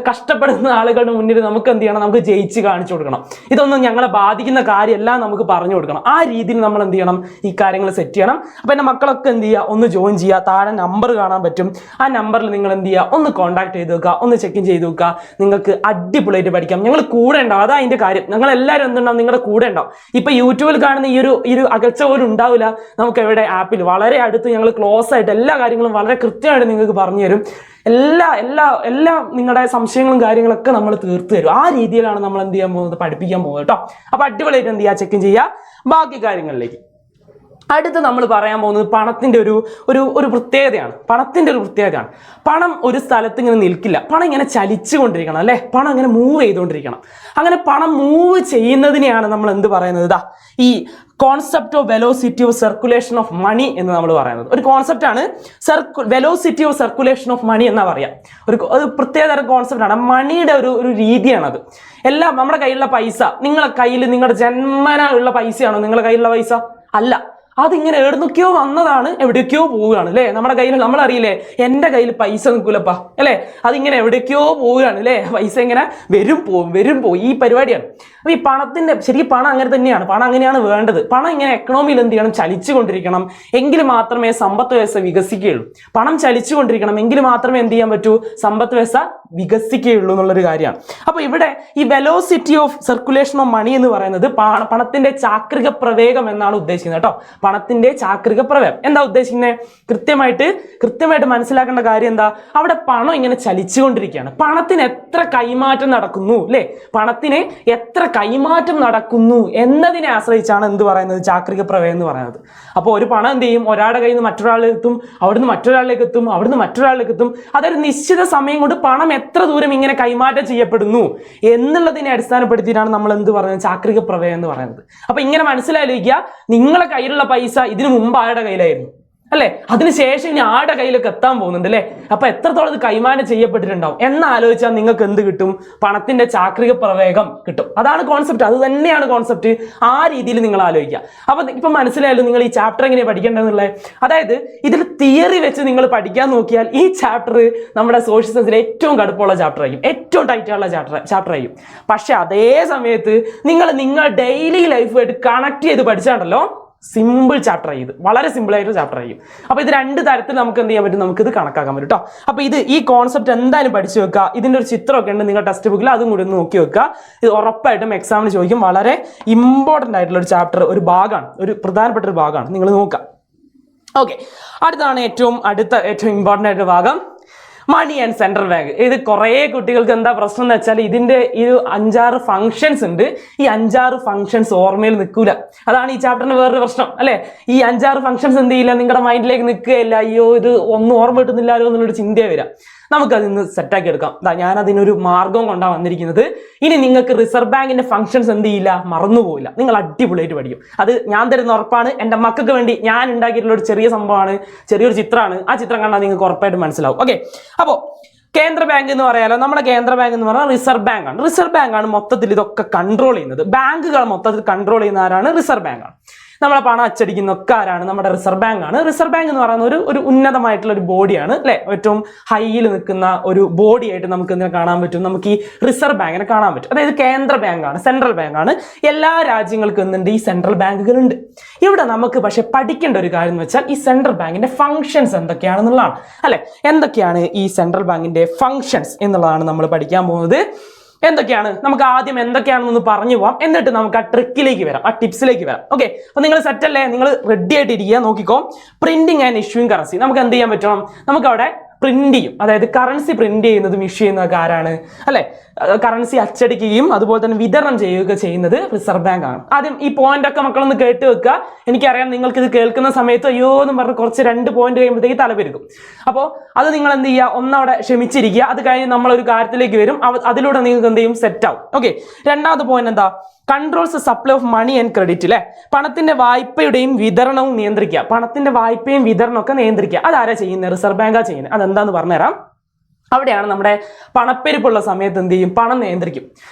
കഷ്ടപ്പെടുന്ന ആളുകളുടെ മുന്നിൽ നമുക്ക് എന്ത് ചെയ്യണം, നമുക്ക് ജയിച്ച് കാണിച്ചു കൊടുക്കണം. ഇതൊന്നും ഞങ്ങളെ ബാധിക്കുന്ന കാര്യമല്ല, നമുക്ക് പറഞ്ഞു കൊടുക്കണം. ആ രീതിയിൽ നമ്മൾ എന്ത് ചെയ്യണം, ഈ കാര്യങ്ങൾ സെറ്റ് ചെയ്യണം. അപ്പോൾ എൻ്റെ മക്കളൊക്കെ എന്ത് ചെയ്യുക, ഒന്ന് ജോയിൻ ചെയ്യുക. താഴെ നമ്പർ കാണാൻ പറ്റും. ആ നമ്പറിൽ നിങ്ങൾ എന്ത് ചെയ്യുക, ഒന്ന് കോൺടാക്ട് ചെയ്ത് വെക്കുക, ഒന്ന് ചെക്ക് ഇൻ ചെയ്ത് വെക്കുക. നിങ്ങൾക്ക് അടിപൊളിയായിട്ട് പഠിക്കാം. ഞങ്ങൾ കൂടെ ഉണ്ടാവും. അതാ അതിൻ്റെ കാര്യം. ഞങ്ങൾ എല്ലാവരും എന്തുണ്ടാവും, നിങ്ങളുടെ കൂടെ ഉണ്ടാവും. ഇപ്പൊ യൂട്യൂബിൽ കാണുന്ന ഈ ഒരു അകൽച്ച പോലും ഉണ്ടാവില്ല. നമുക്ക് എവിടെ ആപ്പിൽ വളരെ അടുത്ത് ഞങ്ങൾ ക്ലോസ് ആയിട്ട് എല്ലാ കാര്യങ്ങളും വളരെ കൃത്യമായിട്ട് നിങ്ങൾക്ക് പറഞ്ഞു തരും. എല്ലാ നിങ്ങളുടെ സംശയങ്ങളും കാര്യങ്ങളൊക്കെ നമ്മൾ തീർത്തു തരും. ആ രീതിയിലാണ് നമ്മൾ എന്ത് ചെയ്യാൻ പോകുന്നത്, പഠിപ്പിക്കാൻ പോകുന്നത് കേട്ടോ. അപ്പൊ അടിപൊളിയായിട്ട് എന്ത് ചെയ്യുക, ചെക്ക് ഇൻ ചെയ്യുക. ബാക്കി കാര്യങ്ങളിലേക്ക് അടുത്ത് നമ്മൾ പറയാൻ പോകുന്നത് പണത്തിന്റെ ഒരു പ്രത്യേകതയാണ്. പണം ഒരു സ്ഥലത്ത് ഇങ്ങനെ നിൽക്കില്ല. പണം ഇങ്ങനെ ചലിച്ചുകൊണ്ടിരിക്കണം അല്ലെ, പണം ഇങ്ങനെ മൂവ് ചെയ്തുകൊണ്ടിരിക്കണം. അങ്ങനെ പണം മൂവ് ചെയ്യുന്നതിനെയാണ് നമ്മൾ എന്ത് പറയുന്നത്, ഇതാ ഈ concept of velocity of circulation of money എന്ന് നമ്മൾ പറയുന്നത്. ഒരു കോൺസെപ്റ്റ് ആണ് velocity of circulation of money എന്നാ പറയാം. ഒരു പ്രത്യേകതരം കോൺസെപ്റ്റ് ആണ്. മണിയുടെ ഒരു രീതിയാണത്. എല്ലാം നമ്മുടെ കയ്യിലുള്ള പൈസ, നിങ്ങളുടെ ജന്മന ഉള്ള പൈസയാണോ നിങ്ങളുടെ കയ്യിലുള്ള പൈസ? അല്ല. അതിങ്ങനെ എവിടുന്നൊക്കെയോ വന്നതാണ്, എവിടേക്കോ പോവുകയാണ് അല്ലേ. നമ്മുടെ കയ്യിൽ നമ്മളറിയില്ലേ, എൻ്റെ കയ്യിൽ പൈസ നിൽക്കൂലപ്പാ അല്ലേ, അതിങ്ങനെ എവിടേക്കോ പോവുകയാണ് അല്ലേ. പൈസ ഇങ്ങനെ വരും പോവും ഈ പരിപാടിയാണ്. അപ്പോൾ ഈ പണത്തിന്റെ ശരിക്കും പണം അങ്ങനെ തന്നെയാണ്. പണം അങ്ങനെയാണ് വേണ്ടത്. പണം ഇങ്ങനെ എക്കണോമിയിൽ എന്ത് ചെയ്യണം, ചലിച്ചുകൊണ്ടിരിക്കണം. എങ്കിൽ മാത്രമേ സമ്പത്ത് വ്യവസ്ഥ വികസിക്കുകയുള്ളൂ. പണം ചലിച്ചുകൊണ്ടിരിക്കണം, എങ്കിൽ മാത്രമേ എന്ത് ചെയ്യാൻ പറ്റൂ, സമ്പത്ത് വ്യവസ്ഥ വികസിക്കുകയുള്ളൂ എന്നുള്ളൊരു കാര്യമാണ്. അപ്പോൾ ഇവിടെ ഈ velocity of circulation of money എന്ന് പറയുന്നത് പണത്തിന്റെ ചാക്രിക പ്രവേഗം എന്നാണ് ഉദ്ദേശിക്കുന്നത് കേട്ടോ. പണത്തിന്റെ ചാക്രിക പ്രവേഗം എന്താ ഉദ്ദേശിക്കുന്നത്, കൃത്യമായിട്ട് മനസ്സിലാക്കേണ്ട കാര്യം എന്താ, അവിടെ പണം ഇങ്ങനെ ചലിച്ചുകൊണ്ടിരിക്കുകയാണ്. പണത്തിന് എത്ര കൈമാറ്റം നടക്കുന്നു അല്ലേ, പണത്തിന് എത്ര കൈമാറ്റം നടക്കുന്നു എന്നതിനെ ആശ്രയിച്ചാണ് എന്ത് പറയുന്നത്, ചാക്രിക പ്രവേഗം എന്ന് പറയുന്നത്. അപ്പോൾ ഒരു പണം എന്ത് ചെയ്യും, ഒരാളുടെ കയ്യിൽ നിന്ന് മറ്റൊരാളിലേക്ക് എത്തും, അവിടുന്ന് മറ്റൊരാളിലേക്ക് എത്തും, അവിടുന്ന് മറ്റൊരാളിലേക്ക് എത്തും. അതൊരു നിശ്ചിത സമയം കൊണ്ട് പണം എത്ര ദൂരം ഇങ്ങനെ കൈമാറ്റം ചെയ്യപ്പെടുന്നു എന്നുള്ളതിനെ അടിസ്ഥാനപ്പെടുത്തിയിട്ടാണ് നമ്മൾ എന്ത് പറയുന്നത്, ചാക്രിക പ്രവേഗം എന്ന് പറയുന്നത്. അപ്പൊ ഇങ്ങനെ മനസ്സിലാലോചിക്കുക, നിങ്ങളെ കയ്യിലുള്ള പൈസ ഇതിനു മുമ്പ് ആരുടെ കയ്യിലായിരുന്നു അല്ലെ, അതിനുശേഷം ഇനി ആരുടെ കയ്യിലൊക്കെ എത്താൻ പോകുന്നുണ്ട് അല്ലെ. അപ്പൊ എത്രത്തോളം ഇത് കൈമാറ്റം ചെയ്യപ്പെട്ടിട്ടുണ്ടാവും എന്നാലോചിച്ചാൽ നിങ്ങൾക്ക് എന്ത് കിട്ടും, പണത്തിന്റെ ചാക്രിക പ്രവേഗം കിട്ടും. അതാണ് കോൺസെപ്റ്റ്, അത് തന്നെയാണ് കോൺസെപ്റ്റ്. ആ രീതിയിൽ നിങ്ങൾ ആലോചിക്കുക. അപ്പൊ ഇപ്പൊ മനസ്സിലായാലും നിങ്ങൾ ഈ ചാപ്റ്റർ എങ്ങനെ പഠിക്കേണ്ടതെന്നുള്ളത്. അതായത് ഇതിൽ തിയറി വെച്ച് നിങ്ങൾ പഠിക്കാൻ നോക്കിയാൽ ഈ ചാപ്റ്റർ നമ്മുടെ സോഷ്യൽ സയൻസിലെ ഏറ്റവും കടുപ്പമുള്ള ചാപ്റ്റർ ആയിരിക്കും, ഏറ്റവും ടൈറ്റുള്ള ചാപ്റ്റർ ആയിരിക്കും. പക്ഷെ അതേ സമയത്ത് നിങ്ങൾ ഡെയിലി ലൈഫുമായിട്ട് കണക്ട് ചെയ്ത് പഠിച്ചാണ്ടല്ലോ, സിമ്പിൾ ചാപ്റ്റർ ആയി, ഇത് വളരെ സിമ്പിൾ ആയിട്ട് ചാപ്റ്റർ ആയിരിക്കും. അപ്പോൾ ഇത് രണ്ട് തരത്തിൽ നമുക്ക് എന്ത് ചെയ്യാൻ പറ്റും, നമുക്കിത് കണക്കാക്കാൻ പറ്റും കേട്ടോ. അപ്പോൾ ഈ കോൺസെപ്റ്റ് എന്തായാലും പഠിച്ചു വെക്കുക. ഇതിൻ്റെ ഒരു ചിത്രമൊക്കെ ഉണ്ട് നിങ്ങളുടെ ടെക്സ്റ്റ് ബുക്കിൽ, അതും കൂടി ഒന്ന് നോക്കി വെക്കുക. ഇത് ഉറപ്പായിട്ടും എക്സാമിന് ചോദിക്കും. വളരെ ഇമ്പോർട്ടൻ്റ് ആയിട്ടുള്ള ഒരു ചാപ്റ്റർ, ഒരു ഭാഗമാണ്, ഒരു പ്രധാനപ്പെട്ട ഒരു ഭാഗമാണ്, നിങ്ങൾ നോക്കുക. ഓക്കെ, അടുത്താണ് ഏറ്റവും ഇമ്പോർട്ടൻ്റ് ആയിട്ട് ഭാഗം, മണി ആൻഡ് സെൻട്രൽ ബാങ്ക്. ഇത് കുറേ കുട്ടികൾക്ക് എന്താ പ്രശ്നം എന്ന് വെച്ചാൽ ഇതിന്റെ ഈ 5-6 ഫംഗ്ഷൻസ് ഉണ്ട്. ഈ 5-6 ഫംഗ്ഷൻസ് ഓർമ്മയിൽ നിൽക്കൂല. അതാണ് ഈ ചാപ്റ്ററിന് വേറൊരു പ്രശ്നം അല്ലെ. ഈ 5-6 ഫംഗ്ഷൻസ് എന്ത് ചെയ്യില്ല, നിങ്ങളുടെ മൈൻഡിലേക്ക് നിൽക്കുകയില്ല. അയ്യോ ഇത് ഒന്നും ഓർമ്മ കിട്ടുന്നില്ലല്ലോ എന്നുള്ളൊരു ചിന്തയെ വരാം. നമുക്കതിന്ന് സെറ്റാക്കി എടുക്കാം. ഞാൻ അതിനൊരു മാർഗം കൊണ്ടാണ് വന്നിരിക്കുന്നത്. ഇനി നിങ്ങൾക്ക് റിസർവ് ബാങ്കിന്റെ ഫംഗ്ഷൻസ് എന്ത് ചെയ്യില്ല, മറന്നുപോയില്ല. നിങ്ങൾ അടിപൊളിയായിട്ട് പഠിക്കും. അത് ഞാൻ തരുന്ന ഉറപ്പാണ്. എൻ്റെ മക്കൾക്ക് വേണ്ടി ഞാൻ ഉണ്ടാക്കിയിട്ടുള്ള ഒരു ചെറിയ സംഭവമാണ്, ചെറിയൊരു ചിത്രമാണ്. ആ ചിത്രം കണ്ടാൽ നിങ്ങൾക്ക് ഉറപ്പായിട്ട് മനസ്സിലാവും. ഓക്കെ, അപ്പോൾ കേന്ദ്ര ബാങ്ക് എന്ന് പറയാലോ, നമ്മുടെ കേന്ദ്ര ബാങ്ക് എന്ന് പറഞ്ഞാൽ റിസർവ് ബാങ്ക് ആണ്. റിസർവ് ബാങ്ക് ആണ് മൊത്തത്തിൽ ഇതൊക്കെ കൺട്രോൾ ചെയ്യുന്നത്. ബാങ്കുകൾ മൊത്തത്തിൽ കൺട്രോൾ ചെയ്യുന്ന ആരാണ്, റിസർവ് ബാങ്ക് ആണ്. നമ്മളെ പണം അച്ചടിക്കുന്ന ഒക്കെ ആരാണ്, നമ്മുടെ റിസർവ് ബാങ്ക് ആണ്. റിസർവ് ബാങ്ക് എന്ന് പറയുന്ന ഒരു ഉന്നതമായിട്ടുള്ള ഒരു ബോഡിയാണ് അല്ലെ, ഏറ്റവും ഹൈയിൽ നിൽക്കുന്ന ഒരു ബോഡി ആയിട്ട് നമുക്ക് ഇതിനെ കാണാൻ പറ്റും. നമുക്ക് ഈ റിസർവ് ബാങ്കിനെ കാണാൻ പറ്റും. അതായത് കേന്ദ്ര ബാങ്കാണ്, സെൻട്രൽ ബാങ്കാണ്. എല്ലാ രാജ്യങ്ങൾക്കും എന്തുണ്ട്, ഈ സെൻട്രൽ ബാങ്കുകളുണ്ട്. ഇവിടെ നമുക്ക് പക്ഷെ പഠിക്കേണ്ട ഒരു കാര്യം എന്ന് വെച്ചാൽ ഈ സെൻട്രൽ ബാങ്കിന്റെ ഫംഗ്ഷൻസ് എന്തൊക്കെയാണെന്നുള്ളതാണ് അല്ലെ. എന്തൊക്കെയാണ് ഈ സെൻട്രൽ ബാങ്കിന്റെ ഫംഗ്ഷൻസ് എന്നുള്ളതാണ് നമ്മൾ പഠിക്കാൻ പോകുന്നത്. എന്തൊക്കെയാണ്, നമുക്ക് ആദ്യം എന്തൊക്കെയാണെന്നൊന്ന് പറഞ്ഞു പോവാം, എന്നിട്ട് നമുക്ക് ആ ട്രിക്കിലേക്ക് വരാം, ആ ടിപ്സിലേക്ക് വരാം. ഓക്കെ, അപ്പൊ നിങ്ങൾ സെറ്റ് അല്ലേ, നിങ്ങൾ റെഡി ആയിട്ട് ഇരിക്കുക. നോക്കിക്കോ, പ്രിന്റിങ് ആൻഡ് ഇഷ്യൂയിങ് കറൻസി. നമുക്ക് എന്ത് ചെയ്യാൻ പറ്റണം, നമുക്ക് അവിടെ പ്രിന്റ് ചെയ്യും, അതായത് കറൻസി പ്രിന്റ് ചെയ്യുന്നതും ഇഷ്യൂ ചെയ്യുന്നതൊക്കെ ആരാണ് അല്ലെ? കറൻസി അച്ചടിക്കുകയും അതുപോലെ തന്നെ വിതരണം ചെയ്യുകയൊക്കെ ചെയ്യുന്നത് റിസർവ് ബാങ്ക് ആണ്. ആദ്യം ഈ പോയിന്റ് ഒക്കെ മക്കളൊന്ന് കേട്ട് വെക്കുക. എനിക്കറിയാം നിങ്ങൾക്ക് ഇത് കേൾക്കുന്ന സമയത്ത് അയ്യോ എന്ന് പറഞ്ഞ് കുറച്ച് 2 പോയിന്റ് കഴിയുമ്പോഴത്തേക്ക് തലപെരുക്കും. അപ്പോൾ അത് നിങ്ങൾ എന്ത് ചെയ്യുക, ഒന്നവിടെ ക്ഷമിച്ചിരിക്കുക. അത് കഴിഞ്ഞ് നമ്മളൊരു കാര്യത്തിലേക്ക് വരും, അതിലൂടെ നിങ്ങൾക്ക് എന്ത് ചെയ്യും, സെറ്റ് ആവും. ഓക്കെ, രണ്ടാമത്തെ പോയിന്റ് എന്താ? Controls supply of money and credit അല്ലെ? പണത്തിന്റെ വായ്പയുടെയും വിതരണവും നിയന്ത്രിക്കുക. പണത്തിന്റെ വായ്പയും വിതരണമൊക്കെ നിയന്ത്രിക്കുക. അതാരാ ചെയ്യുന്നത്? റിസർവ് ബാങ്കാ ചെയ്യുന്നത്. അതെന്താന്ന് പറഞ്ഞുതരാം. അവിടെയാണ് നമ്മുടെ പണപ്പെരുപ്പുള്ള സമയത്ത് എന്ത് ചെയ്യും, പണം നിയന്ത്രിക്കും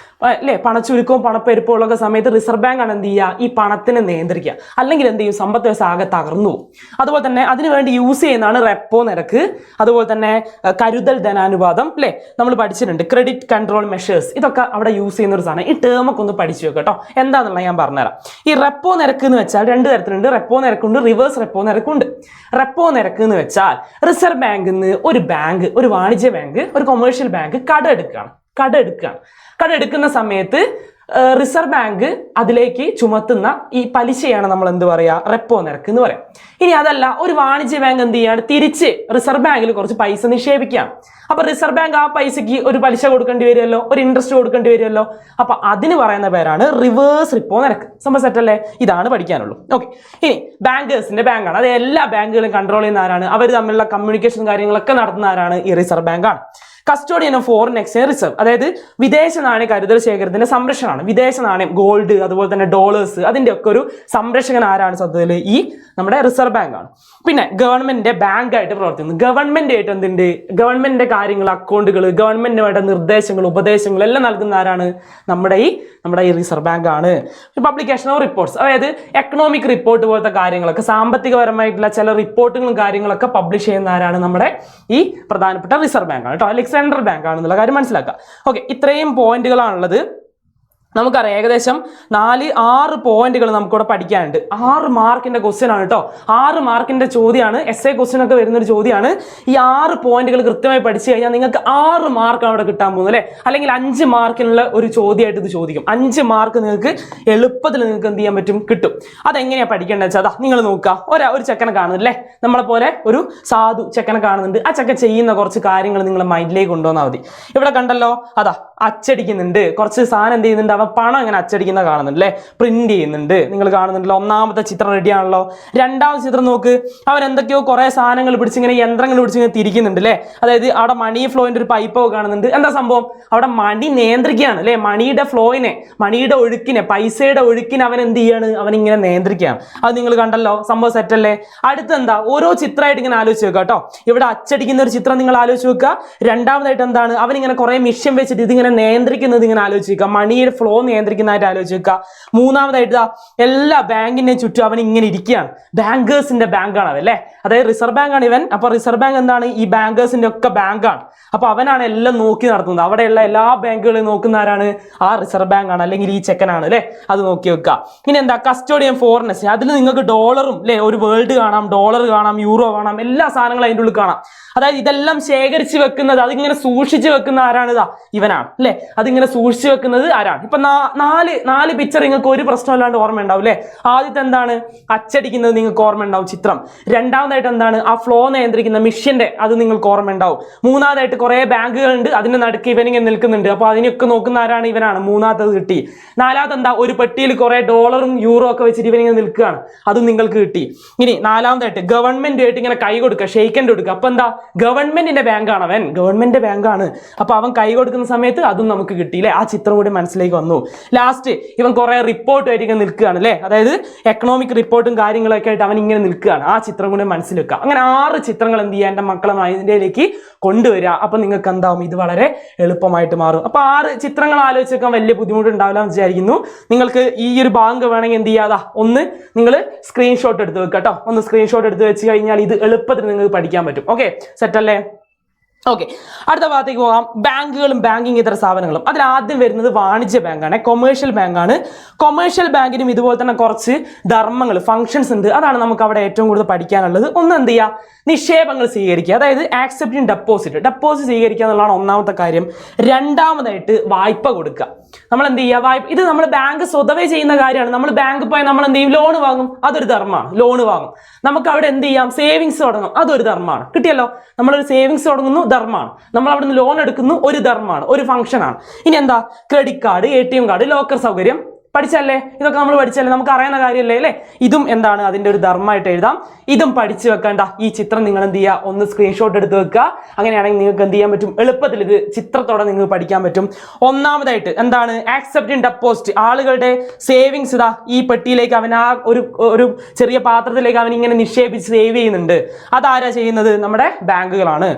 അല്ലെ? പണച്ചുരുക്കവും പണപ്പെരുപ്പവും ഉള്ള സമയത്ത് റിസർവ് ബാങ്ക് ആണ് എന്ത് ചെയ്യുക, ഈ പണത്തിനെ നിയന്ത്രിക്കുക. അല്ലെങ്കിൽ എന്ത് ചെയ്യും, സമ്പത്ത് വ്യവസ്ഥ ആകെ തകർന്നു പോകും. അതുപോലെ തന്നെ അതിനുവേണ്ടി യൂസ് ചെയ്യുന്നതാണ് റെപ്പോ നിരക്ക്, അതുപോലെ തന്നെ കരുതൽ ധനാനുപാതം അല്ലെ? നമ്മൾ പഠിച്ചിട്ടുണ്ട്. ക്രെഡിറ്റ് കൺട്രോൾ മെഷേഴ്സ്, ഇതൊക്കെ അവിടെ യൂസ് ചെയ്യുന്ന ഒരു സാധനം. ഈ ടേമൊക്കെ ഒന്ന് പഠിച്ചു വെക്കുക കേട്ടോ. എന്താണെന്നുള്ള ഞാൻ പറഞ്ഞുതരാം. ഈ റെപ്പോ നിരക്ക് എന്ന് വെച്ചാൽ 2 തരത്തിലുണ്ട്. റെപ്പോ നിരക്കുണ്ട്, റിവേഴ്സ് റെപ്പോ നിരക്കുണ്ട്. റെപ്പോ നിരക്ക് എന്ന് വെച്ചാൽ റിസർവ് ബാങ്കിൽ നിന്ന് ഒരു വാണിജ്യ ബാങ്ക്, ഒരു കൊമേഴ്ഷ്യൽ ബാങ്ക് കട എടുക്കുന്ന സമയത്ത് റിസർവ് ബാങ്ക് അതിലേക്ക് ചുമത്തുന്ന ഈ പലിശയാണ് നമ്മൾ എന്ത് പറയാ, റെപ്പോ നിരക്ക് എന്ന് പറയാം. ഇനി അതല്ല, ഒരു വാണിജ്യ ബാങ്ക് എന്ത് ചെയ്യാണ്, തിരിച്ച് റിസർവ് ബാങ്കിൽ കുറച്ച് പൈസ നിക്ഷേപിക്കുകയാണ്. അപ്പൊ റിസർവ് ബാങ്ക് ആ പൈസക്ക് ഒരു പലിശ കൊടുക്കേണ്ടി വരുമല്ലോ, ഒരു ഇൻട്രസ്റ്റ് കൊടുക്കേണ്ടി വരുമല്ലോ. അപ്പൊ അതിന് പറയുന്ന പേരാണ് റിവേഴ്സ് റിപ്പോ നിരക്ക്. സംഭവം സെറ്റ് അല്ലേ? ഇതാണ് പഠിക്കാനുള്ളൂ. ഓക്കെ, ഇനി ബാങ്കേഴ്സിന്റെ ബാങ്കാണ്. അത് എല്ലാ ബാങ്കുകളും കൺട്രോൾ ചെയ്യുന്ന ആരാണ്? അവർ തമ്മിലുള്ള കമ്മ്യൂണിക്കേഷൻ കാര്യങ്ങളൊക്കെ നടത്തുന്ന ആരാണ്? ഈ റിസർവ് ബാങ്കാണ്. Custodian of foreign exchange reserve, അതായത് വിദേശ നാണയ കരുതൽ ശേഖരത്തിന്റെ സംരക്ഷണമാണ്. വിദേശ നാണയം, ഗോൾഡ്, അതുപോലെ തന്നെ ഡോളേഴ്സ്, അതിന്റെ ഒക്കെ ഒരു സംരക്ഷകൻ ആരാണ് സത്യത്തിൽ? ഈ നമ്മുടെ റിസർവ് ബാങ്ക് ആണ്. പിന്നെ ഗവൺമെന്റിന്റെ ബാങ്ക് ആയിട്ട് പ്രവർത്തിക്കുന്നു. ഗവൺമെന്റ് ആയിട്ട് എന്തുണ്ട്? ഗവൺമെന്റിന്റെ കാര്യങ്ങൾ, അക്കൗണ്ടുകൾ, ഗവൺമെന്റിനുമായിട്ട് നിർദ്ദേശങ്ങൾ, ഉപദേശങ്ങൾ എല്ലാം നൽകുന്ന ആരാണ്? നമ്മുടെ ഈ റിസർവ് ബാങ്ക് ആണ്. പബ്ലിക്കേഷൻ ഓഫ് റിപ്പോർട്ട്സ്, അതായത് എക്കണോമിക് റിപ്പോർട്ട് പോലത്തെ കാര്യങ്ങളൊക്കെ, സാമ്പത്തികപരമായിട്ടുള്ള ചില റിപ്പോർട്ടുകളും കാര്യങ്ങളൊക്കെ പബ്ലിഷ് ചെയ്യുന്ന ആരാണ്? നമ്മുടെ ഈ പ്രധാനപ്പെട്ട റിസർവ് ബാങ്ക് ആണ് കേട്ടോ. സെൻട്രൽ ബാങ്ക് ആണെന്നുള്ള കാര്യം മനസ്സിലാക്കുക. ഓക്കെ, ഇത്രയും പോയിന്റുകളാണുള്ളത്. നമുക്കറിയാം ഏകദേശം 4-6 പോയിന്റുകൾ നമുക്കിവിടെ പഠിക്കാനുണ്ട്. 6 മാർക്കിന്റെ ക്വസ്റ്റ്യൻ ആണ് കേട്ടോ. 6 മാർക്കിന്റെ ചോദ്യമാണ്, essay ക്വസ്റ്റ്യൻ ഒക്കെ വരുന്നൊരു ചോദ്യമാണ്. ഈ 6 പോയിന്റുകൾ കൃത്യമായി പഠിച്ചു കഴിഞ്ഞാൽ നിങ്ങൾക്ക് 6 മാർക്ക് അവിടെ കിട്ടാൻ പോകുന്നത് അല്ലെ? അല്ലെങ്കിൽ 5 മാർക്കിനുള്ള ഒരു ചോദ്യമായിട്ട് ഇത് ചോദിക്കും. 5 മാർക്ക് നിങ്ങൾക്ക് എളുപ്പത്തിൽ നിങ്ങൾക്ക് എന്ത് ചെയ്യാൻ പറ്റും, കിട്ടും. അതെങ്ങനെയാ പഠിക്കേണ്ടത് വെച്ചാൽ അതാ നിങ്ങൾ നോക്കുക. ഒരു ചെക്കനെ കാണുന്നില്ലേ, നമ്മളെ പോലെ ഒരു സാധു ചെക്കനെ കാണുന്നുണ്ട്. ആ ചെക്കൻ ചെയ്യുന്ന കുറച്ച് കാര്യങ്ങൾ നിങ്ങൾ മൈൻഡിലേക്ക് കൊണ്ടുവന്നാൽ മതി. ഇവിടെ കണ്ടല്ലോ, അതാ അച്ചടിക്കുന്നുണ്ട്, കുറച്ച് സാധനം എന്ത് ചെയ്യുന്നുണ്ട്, അവൻ പണം ഇങ്ങനെ അച്ചടിക്കുന്ന കാണുന്നുണ്ട് അല്ലെ? പ്രിന്റ് ചെയ്യുന്നുണ്ട്, നിങ്ങൾ കാണുന്നുണ്ടല്ലോ. ഒന്നാമത്തെ ചിത്രം റെഡി ആണല്ലോ. രണ്ടാമത്തെ ചിത്രം നോക്ക്, അവൻ എന്തൊക്കെയോ കുറെ സാധനങ്ങൾ പിടിച്ചിങ്ങനെ, യന്ത്രങ്ങൾ പിടിച്ചിങ്ങനെ തിരിക്കുന്നുണ്ട് അല്ലെ? അതായത് അവിടെ മണി ഫ്ലോയിന്റെ ഒരു പൈപ്പ് കാണുന്നുണ്ട്. എന്താ സംഭവം? അവിടെ മണി നിയന്ത്രിക്കുകയാണ് അല്ലെ? മണിയുടെ ഫ്ലോയിനെ, മണിയുടെ ഒഴുക്കിനെ, പൈസയുടെ ഒഴുക്കിനെ അവൻ എന്ത് ചെയ്യാണ്? അവൻ ഇങ്ങനെ നിയന്ത്രിക്കുകയാണ്. അത് നിങ്ങൾ കണ്ടല്ലോ. സംഭവം സെറ്റ് അല്ലേ? അടുത്തെന്താ? ഓരോ ചിത്രമായിട്ട് ഇങ്ങനെ ആലോചിച്ച് വെക്കുക കേട്ടോ. ഇവിടെ അച്ചടിക്കുന്ന ഒരു ചിത്രം നിങ്ങൾ ആലോചിച്ച് വെക്കുക. രണ്ടാമതായിട്ട് എന്താണ്? അവൻ ഇങ്ങനെ കുറെ മിഷ്യൻ വെച്ചിട്ട് ഇതിങ്ങനെ നിയന്ത്രിക്കുന്നത് ഇങ്ങനെ ആലോചിക്കുക. മണിയുടെ ഫ്ലോ നിയന്ത്രിക്കുന്നതായിട്ട് ആലോചിക്കുക. മൂന്നാമതായിട്ട് എല്ലാ ബാങ്കിന്റെയും ചുറ്റും അവൻ ഇങ്ങനെ ഇരിക്കുകയാണ്. ബാങ്കേഴ്സിന്റെ ബാങ്കാണ് അവൻ അല്ലെ? അതായത് റിസർവ് ബാങ്ക് ആണ് ഇവൻ. അപ്പൊ റിസർവ് ബാങ്ക് എന്താണ്? ഈ ബാങ്കേഴ്സിന്റെ ഒക്കെ ബാങ്കാണ്. അപ്പൊ അവനാണ് എല്ലാം നോക്കി നടത്തുന്നത്. അവിടെയുള്ള എല്ലാ ബാങ്കുകളെയും നോക്കുന്ന ആരാണ്? ആ റിസർവ് ബാങ്ക് ആണ്, അല്ലെങ്കിൽ ഈ ചെക്കനാണ് അല്ലെ? അത് നോക്കി വെക്കുക. ഇനി എന്താ? Custodian foreign exchange. അതിൽ നിങ്ങൾക്ക് ഡോളറും അല്ലെ, ഒരു വേൾഡ് കാണാം, ഡോളർ കാണാം, യൂറോ കാണാം, എല്ലാ സാധനങ്ങളും അതിൻ്റെ ഉള്ളിൽ കാണാം. അതായത് ഇതെല്ലാം ശേഖരിച്ച് വെക്കുന്നത്, അതിങ്ങനെ സൂക്ഷിച്ച് വെക്കുന്ന ആരാണ്? ഇതാ ഇവനാണ് അല്ലെ? അതിങ്ങനെ സൂക്ഷിച്ച് വെക്കുന്നത് ആരാണ്? ഇപ്പൊ നാല് പിക്ചർ നിങ്ങൾക്ക് ഒരു പ്രശ്നമില്ലാണ്ട് ഓർമ്മ ഉണ്ടാവും അല്ലെ? ആദ്യത്തെ എന്താണ്? അച്ചടിക്കുന്നത് നിങ്ങൾക്ക് ഓർമ്മ ഉണ്ടാവും, ചിത്രം. രണ്ടാമതായിട്ട് എന്താണ്? ആ ഫ്ലോ നിയന്ത്രിക്കുന്ന മിഷ്യന്റെ, അത് നിങ്ങൾക്ക് ഓർമ്മ ഉണ്ടാവും. മൂന്നാമതായിട്ട് കുറെ ബാങ്കുകളുണ്ട്, അതിന്റെ നടുക്ക് ഇവനിങ്ങനെ നിൽക്കുന്നുണ്ട്. അപ്പൊ അതിനൊക്കെ നോക്കുന്ന ആരാണ്? ഇവനാണ്. മൂന്നാമത്തത് കിട്ടി. നാലാമത്തെ എന്താ? ഒരു പെട്ടിയിൽ കുറെ ഡോളറും യൂറോ ഒക്കെ വെച്ചിട്ട് ഇവനിങ്ങനെ നിൽക്കുകയാണ്, അതും നിങ്ങൾക്ക് കിട്ടി. ഇനി നാലാമതായിട്ട് ഗവൺമെന്റ് ആയിട്ട് ഇങ്ങനെ കൈ കൊടുക്കുക, ഷെയ്ക്കൻഡ് കൊടുക്കുക. അപ്പൊ എന്താ? ഗവൺമെന്റിന്റെ ബാങ്കാണ് അവൻ, ഗവൺമെന്റിന്റെ ബാങ്കാണ്. അപ്പൊ അവൻ കൈ കൊടുക്കുന്ന സമയത്ത് അതും നമുക്ക് കിട്ടിയില്ലേ? ആ ചിത്രം കൂടി മനസ്സിലേക്ക് വന്നു. ലാസ്റ്റ് ഇവൻ കുറെ റിപ്പോർട്ടുമായിട്ട് ഇങ്ങനെ നിൽക്കുകയാണ് അല്ലെ? അതായത് എക്കണോമിക് റിപ്പോർട്ടും കാര്യങ്ങളൊക്കെ ആയിട്ട് അവൻ ഇങ്ങനെ നിൽക്കുകയാണ്. ആ ചിത്രം കൂടി മനസ്സിൽ വെക്കുക. അങ്ങനെ 6 ചിത്രങ്ങൾ എന്ത് ചെയ്യുക? എന്റെ മക്കളെ മൈൻഡിലേക്ക് കൊണ്ടുവരിക. അപ്പൊ നിങ്ങൾക്ക് എന്താവും? ഇത് വളരെ എളുപ്പമായിട്ട് മാറും. അപ്പൊ 6 ചിത്രങ്ങൾ ആലോചിച്ച് വെക്കാൻ വലിയ ബുദ്ധിമുട്ടുണ്ടാവില്ല എന്ന് വിചാരിക്കുന്നു. നിങ്ങൾക്ക് ഈ ഒരു ഭാഗം വേണമെങ്കിൽ എന്ത് ചെയ്യാതാ, ഒന്ന് നിങ്ങൾ സ്ക്രീൻഷോട്ട് എടുത്ത് വെക്കുക കേട്ടോ. ഒന്ന് സ്ക്രീൻഷോട്ട് എടുത്ത് വെച്ച് കഴിഞ്ഞാൽ ഇത് എളുപ്പത്തിൽ നിങ്ങൾക്ക് പഠിക്കാൻ പറ്റും. ഓക്കെ, സെറ്റ് അല്ലേ? ഓക്കെ, അടുത്ത ഭാഗത്തേക്ക് പോകാം. ബാങ്കുകളും ബാങ്കിങ് ഇതര സ്ഥാപനങ്ങളും. അതിൽ ആദ്യം വരുന്നത് വാണിജ്യ ബാങ്കാണ്, കൊമേഴ്ഷ്യൽ ബാങ്കാണ്. കൊമേഴ്ഷ്യൽ ബാങ്കിനും ഇതുപോലെ തന്നെ കുറച്ച് ധർമ്മങ്ങൾ, ഫംഗ്ഷൻസ് ഉണ്ട്. അതാണ് നമുക്ക് അവിടെ ഏറ്റവും കൂടുതൽ പഠിക്കാനുള്ളത്. ഒന്ന് എന്ത് ചെയ്യുക? നിക്ഷേപങ്ങൾ സ്വീകരിക്കുക, അതായത് ആക്സെപ്റ്റിംഗ് ഡെപ്പോസിറ്റ് സ്വീകരിക്കുക എന്നുള്ളതാണ് ഒന്നാമത്തെ കാര്യം. രണ്ടാമതായിട്ട് വായ്പ കൊടുക്കുക. നമ്മൾ എന്ത് ചെയ്യുക, വായ്പ. ഇത് നമ്മൾ ബാങ്ക് സ്വതവേ ചെയ്യുന്ന കാര്യമാണ്. നമ്മൾ ബാങ്ക് പോയി നമ്മൾ എന്ത് ചെയ്യും, ലോൺ വാങ്ങും, അതൊരു ധർമ്മമാണ്. ലോൺ വാങ്ങും. നമുക്ക് അവിടെ എന്ത് ചെയ്യാം, സേവിങ്സ് തുടങ്ങും, അതൊരു ധർമ്മമാണ്. കിട്ടിയല്ലോ, നമ്മളൊരു സേവിങ്സ് തുടങ്ങുന്നു, ധർമ്മമാണ്. നമ്മൾ അവിടെ നിന്ന് ലോൺ എടുക്കുന്നു, ഒരു ധർമ്മമാണ്, ഒരു ഫംഗ്ഷനാണ്. ഇനി എന്താ, credit card, ATM card, locker സൗകര്യം പഠിച്ചല്ലേ, ഇതൊക്കെ നമ്മൾ പഠിച്ചല്ലേ, നമുക്ക് അറിയുന്ന കാര്യമല്ലേ അല്ലേ. ഇതും എന്താണ്, അതിന്റെ ഒരു ധർമ്മമായിട്ട് എഴുതാം. ഇതും പഠിച്ചു വെക്കേണ്ട. ഈ ചിത്രം നിങ്ങൾ എന്ത് ചെയ്യുക, ഒന്ന് സ്ക്രീൻഷോട്ട് എടുത്ത് വെക്കുക. അങ്ങനെയാണെങ്കിൽ നിങ്ങൾക്ക് എന്ത് ചെയ്യാൻ പറ്റും, എളുപ്പത്തിൽ ഇത് ചിത്രത്തോടെ നിങ്ങൾക്ക് പഠിക്കാൻ പറ്റും. ഒന്നാമതായിട്ട് എന്താണ്, ആക്സെപ്റ്റ് ഇൻ ഡെപ്പോസിറ്റ്. ആളുകളുടെ സേവിങ്സ് ഇതാ ഈ പെട്ടിയിലേക്ക് അവൻ ആ ഒരു ചെറിയ പാത്രത്തിലേക്ക് അവൻ ഇങ്ങനെ നിക്ഷേപിച്ച് സേവ് ചെയ്യുന്നുണ്ട്. അതാരാ ചെയ്യുന്നത്, നമ്മുടെ ബാങ്കുകളാണ്.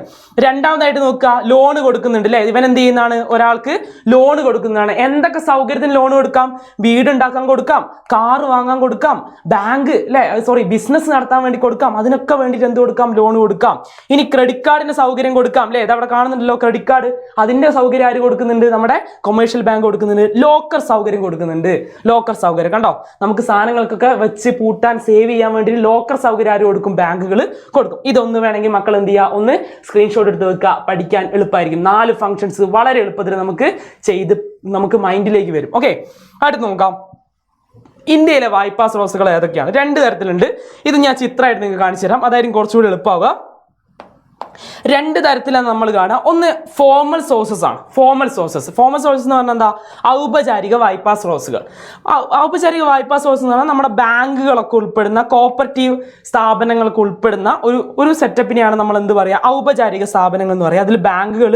രണ്ടാമതായിട്ട് നോക്കുക, ലോൺ കൊടുക്കുന്നുണ്ട് അല്ലേ. ഇവൻ എന്ത് ചെയ്യുന്നതാണ്, ഒരാൾക്ക് ലോൺ കൊടുക്കുന്നതാണ്. എന്തൊക്കെ സൗകര്യത്തിന് ലോൺ കൊടുക്കാം, വീട് ഉണ്ടാക്കാൻ കൊടുക്കാം, കാറ് വാങ്ങാൻ കൊടുക്കാം, ബാങ്ക് അല്ലെ, ബിസിനസ് നടത്താൻ വേണ്ടി കൊടുക്കാം, അതിനൊക്കെ വേണ്ടിയിട്ട് എന്ത് കൊടുക്കാം, ലോൺ കൊടുക്കാം. ഇനി ക്രെഡിറ്റ് കാർഡിന്റെ സൗകര്യം കൊടുക്കാം അല്ലെ. ഇതവിടെ കാണുന്നുണ്ടല്ലോ ക്രെഡിറ്റ് കാർഡ്, അതിന്റെ സൗകര്യം ആര് കൊടുക്കുന്നുണ്ട്, നമ്മുടെ കൊമേഴ്ഷ്യൽ ബാങ്ക് കൊടുക്കുന്നുണ്ട്. ലോക്കർ സൗകര്യം കൊടുക്കുന്നുണ്ട്. ലോക്കർ സൗകര്യം കണ്ടോ, നമുക്ക് സാധനങ്ങൾക്കൊക്കെ വെച്ച് പൂട്ടാൻ സേവ് ചെയ്യാൻ വേണ്ടി ലോക്കർ സൗകര്യം ആര് കൊടുക്കും, ബാങ്കുകൾ കൊടുക്കും. ഇതൊന്ന് വേണമെങ്കിൽ മക്കൾ എന്ത് ചെയ്യുക, ഒന്ന് സ്ക്രീൻഷോട്ട് എടുത്ത് വെക്കുക, പഠിക്കാൻ എളുപ്പമായിരിക്കും. 4 ഫംഗ്ഷൻസ് വളരെ എളുപ്പത്തിൽ നമുക്ക് മൈൻഡിലേക്ക് വരും. ഓക്കെ, അടുത്ത് നോക്കാം. ഇന്ത്യയിലെ വായ്പാ സ്രോതസ്സുകൾ ഏതൊക്കെയാണ്? 2 തരത്തിലുണ്ട്. ഇത് ഞാൻ ചിത്രമായിട്ട് നിങ്ങൾക്ക് കാണിച്ചു തരാം, അതായിരിക്കും കുറച്ചുകൂടി എളുപ്പമാവുക. 2 തരത്തിലാണ് നമ്മൾ കാണുക. ഒന്ന് ഫോർമൽ സോഴ്സസ് ആണ്. ഫോർമൽ സോഴ്സസ് എന്ന് പറഞ്ഞാൽ എന്താ, ഔപചാരിക വായ്പാ സ്രോതസ്സുകൾ. ഔപചാരിക വായ്പാ സ്രോതസ് എന്ന് പറഞ്ഞാൽ നമ്മുടെ ബാങ്കുകളൊക്കെ ഉൾപ്പെടുന്ന, കോപ്പറേറ്റീവ് സ്ഥാപനങ്ങൾക്ക് ഉൾപ്പെടുന്ന ഒരു സെറ്റപ്പിനെയാണ് നമ്മൾ എന്ത് പറയുക, ഔപചാരിക സ്ഥാപനങ്ങൾ എന്ന് പറയുക. അതിൽ ബാങ്കുകൾ,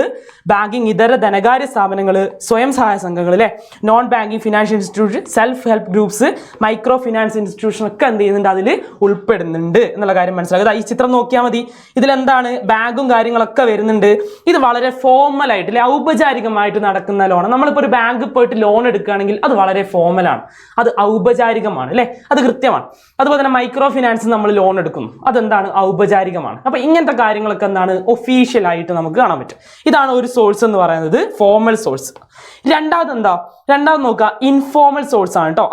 ബാങ്കിങ് ഇതര ധനകാര്യ സ്ഥാപനങ്ങൾ, സ്വയം സഹായ സംഘങ്ങൾ അല്ലെ, non banking financial institution, self help groups, micro finance institution ഒക്കെ എന്ത് ചെയ്യുന്നുണ്ട്, അതിൽ ഉൾപ്പെടുന്നുണ്ട് എന്നുള്ള കാര്യം മനസ്സിലാക്കുക. ഈ ചിത്രം നോക്കിയാൽ മതി. ഇതിലെന്താണ്, ബാങ്കും കാര്യങ്ങളൊക്കെ വരുന്നുണ്ട്. ഇത് വളരെ ഫോർമൽ ആയിട്ട് അല്ലെ, ഔപചാരികമായിട്ട് നടക്കുന്ന ലോൺ. നമ്മളിപ്പോൾ ഒരു ബാങ്കിൽ പോയിട്ട് ലോൺ എടുക്കുകയാണെങ്കിൽ അത് വളരെ ഫോർമലാണ്, അത് ഔപചാരികമാണ് അല്ലെ, അത് കൃത്യമാണ്. അതുപോലെ തന്നെ മൈക്രോ ഫിനാൻസ് നമ്മൾ ലോൺ എടുക്കുന്നു, അതെന്താണ്, ഔപചാരികമാണ്. അപ്പൊ ഇങ്ങനത്തെ കാര്യങ്ങളൊക്കെ എന്താണ്, ഒഫീഷ്യൽ ആയിട്ട് നമുക്ക് കാണാൻ പറ്റും. ഇതാണ് ഒരു സോഴ്സ് എന്ന് പറയുന്നത്, ഫോർമൽ സോഴ്സ്. രണ്ടാമത് നോക്കുക, ഇൻഫോർമൽ സോഴ്സ് ആണ് കേട്ടോ.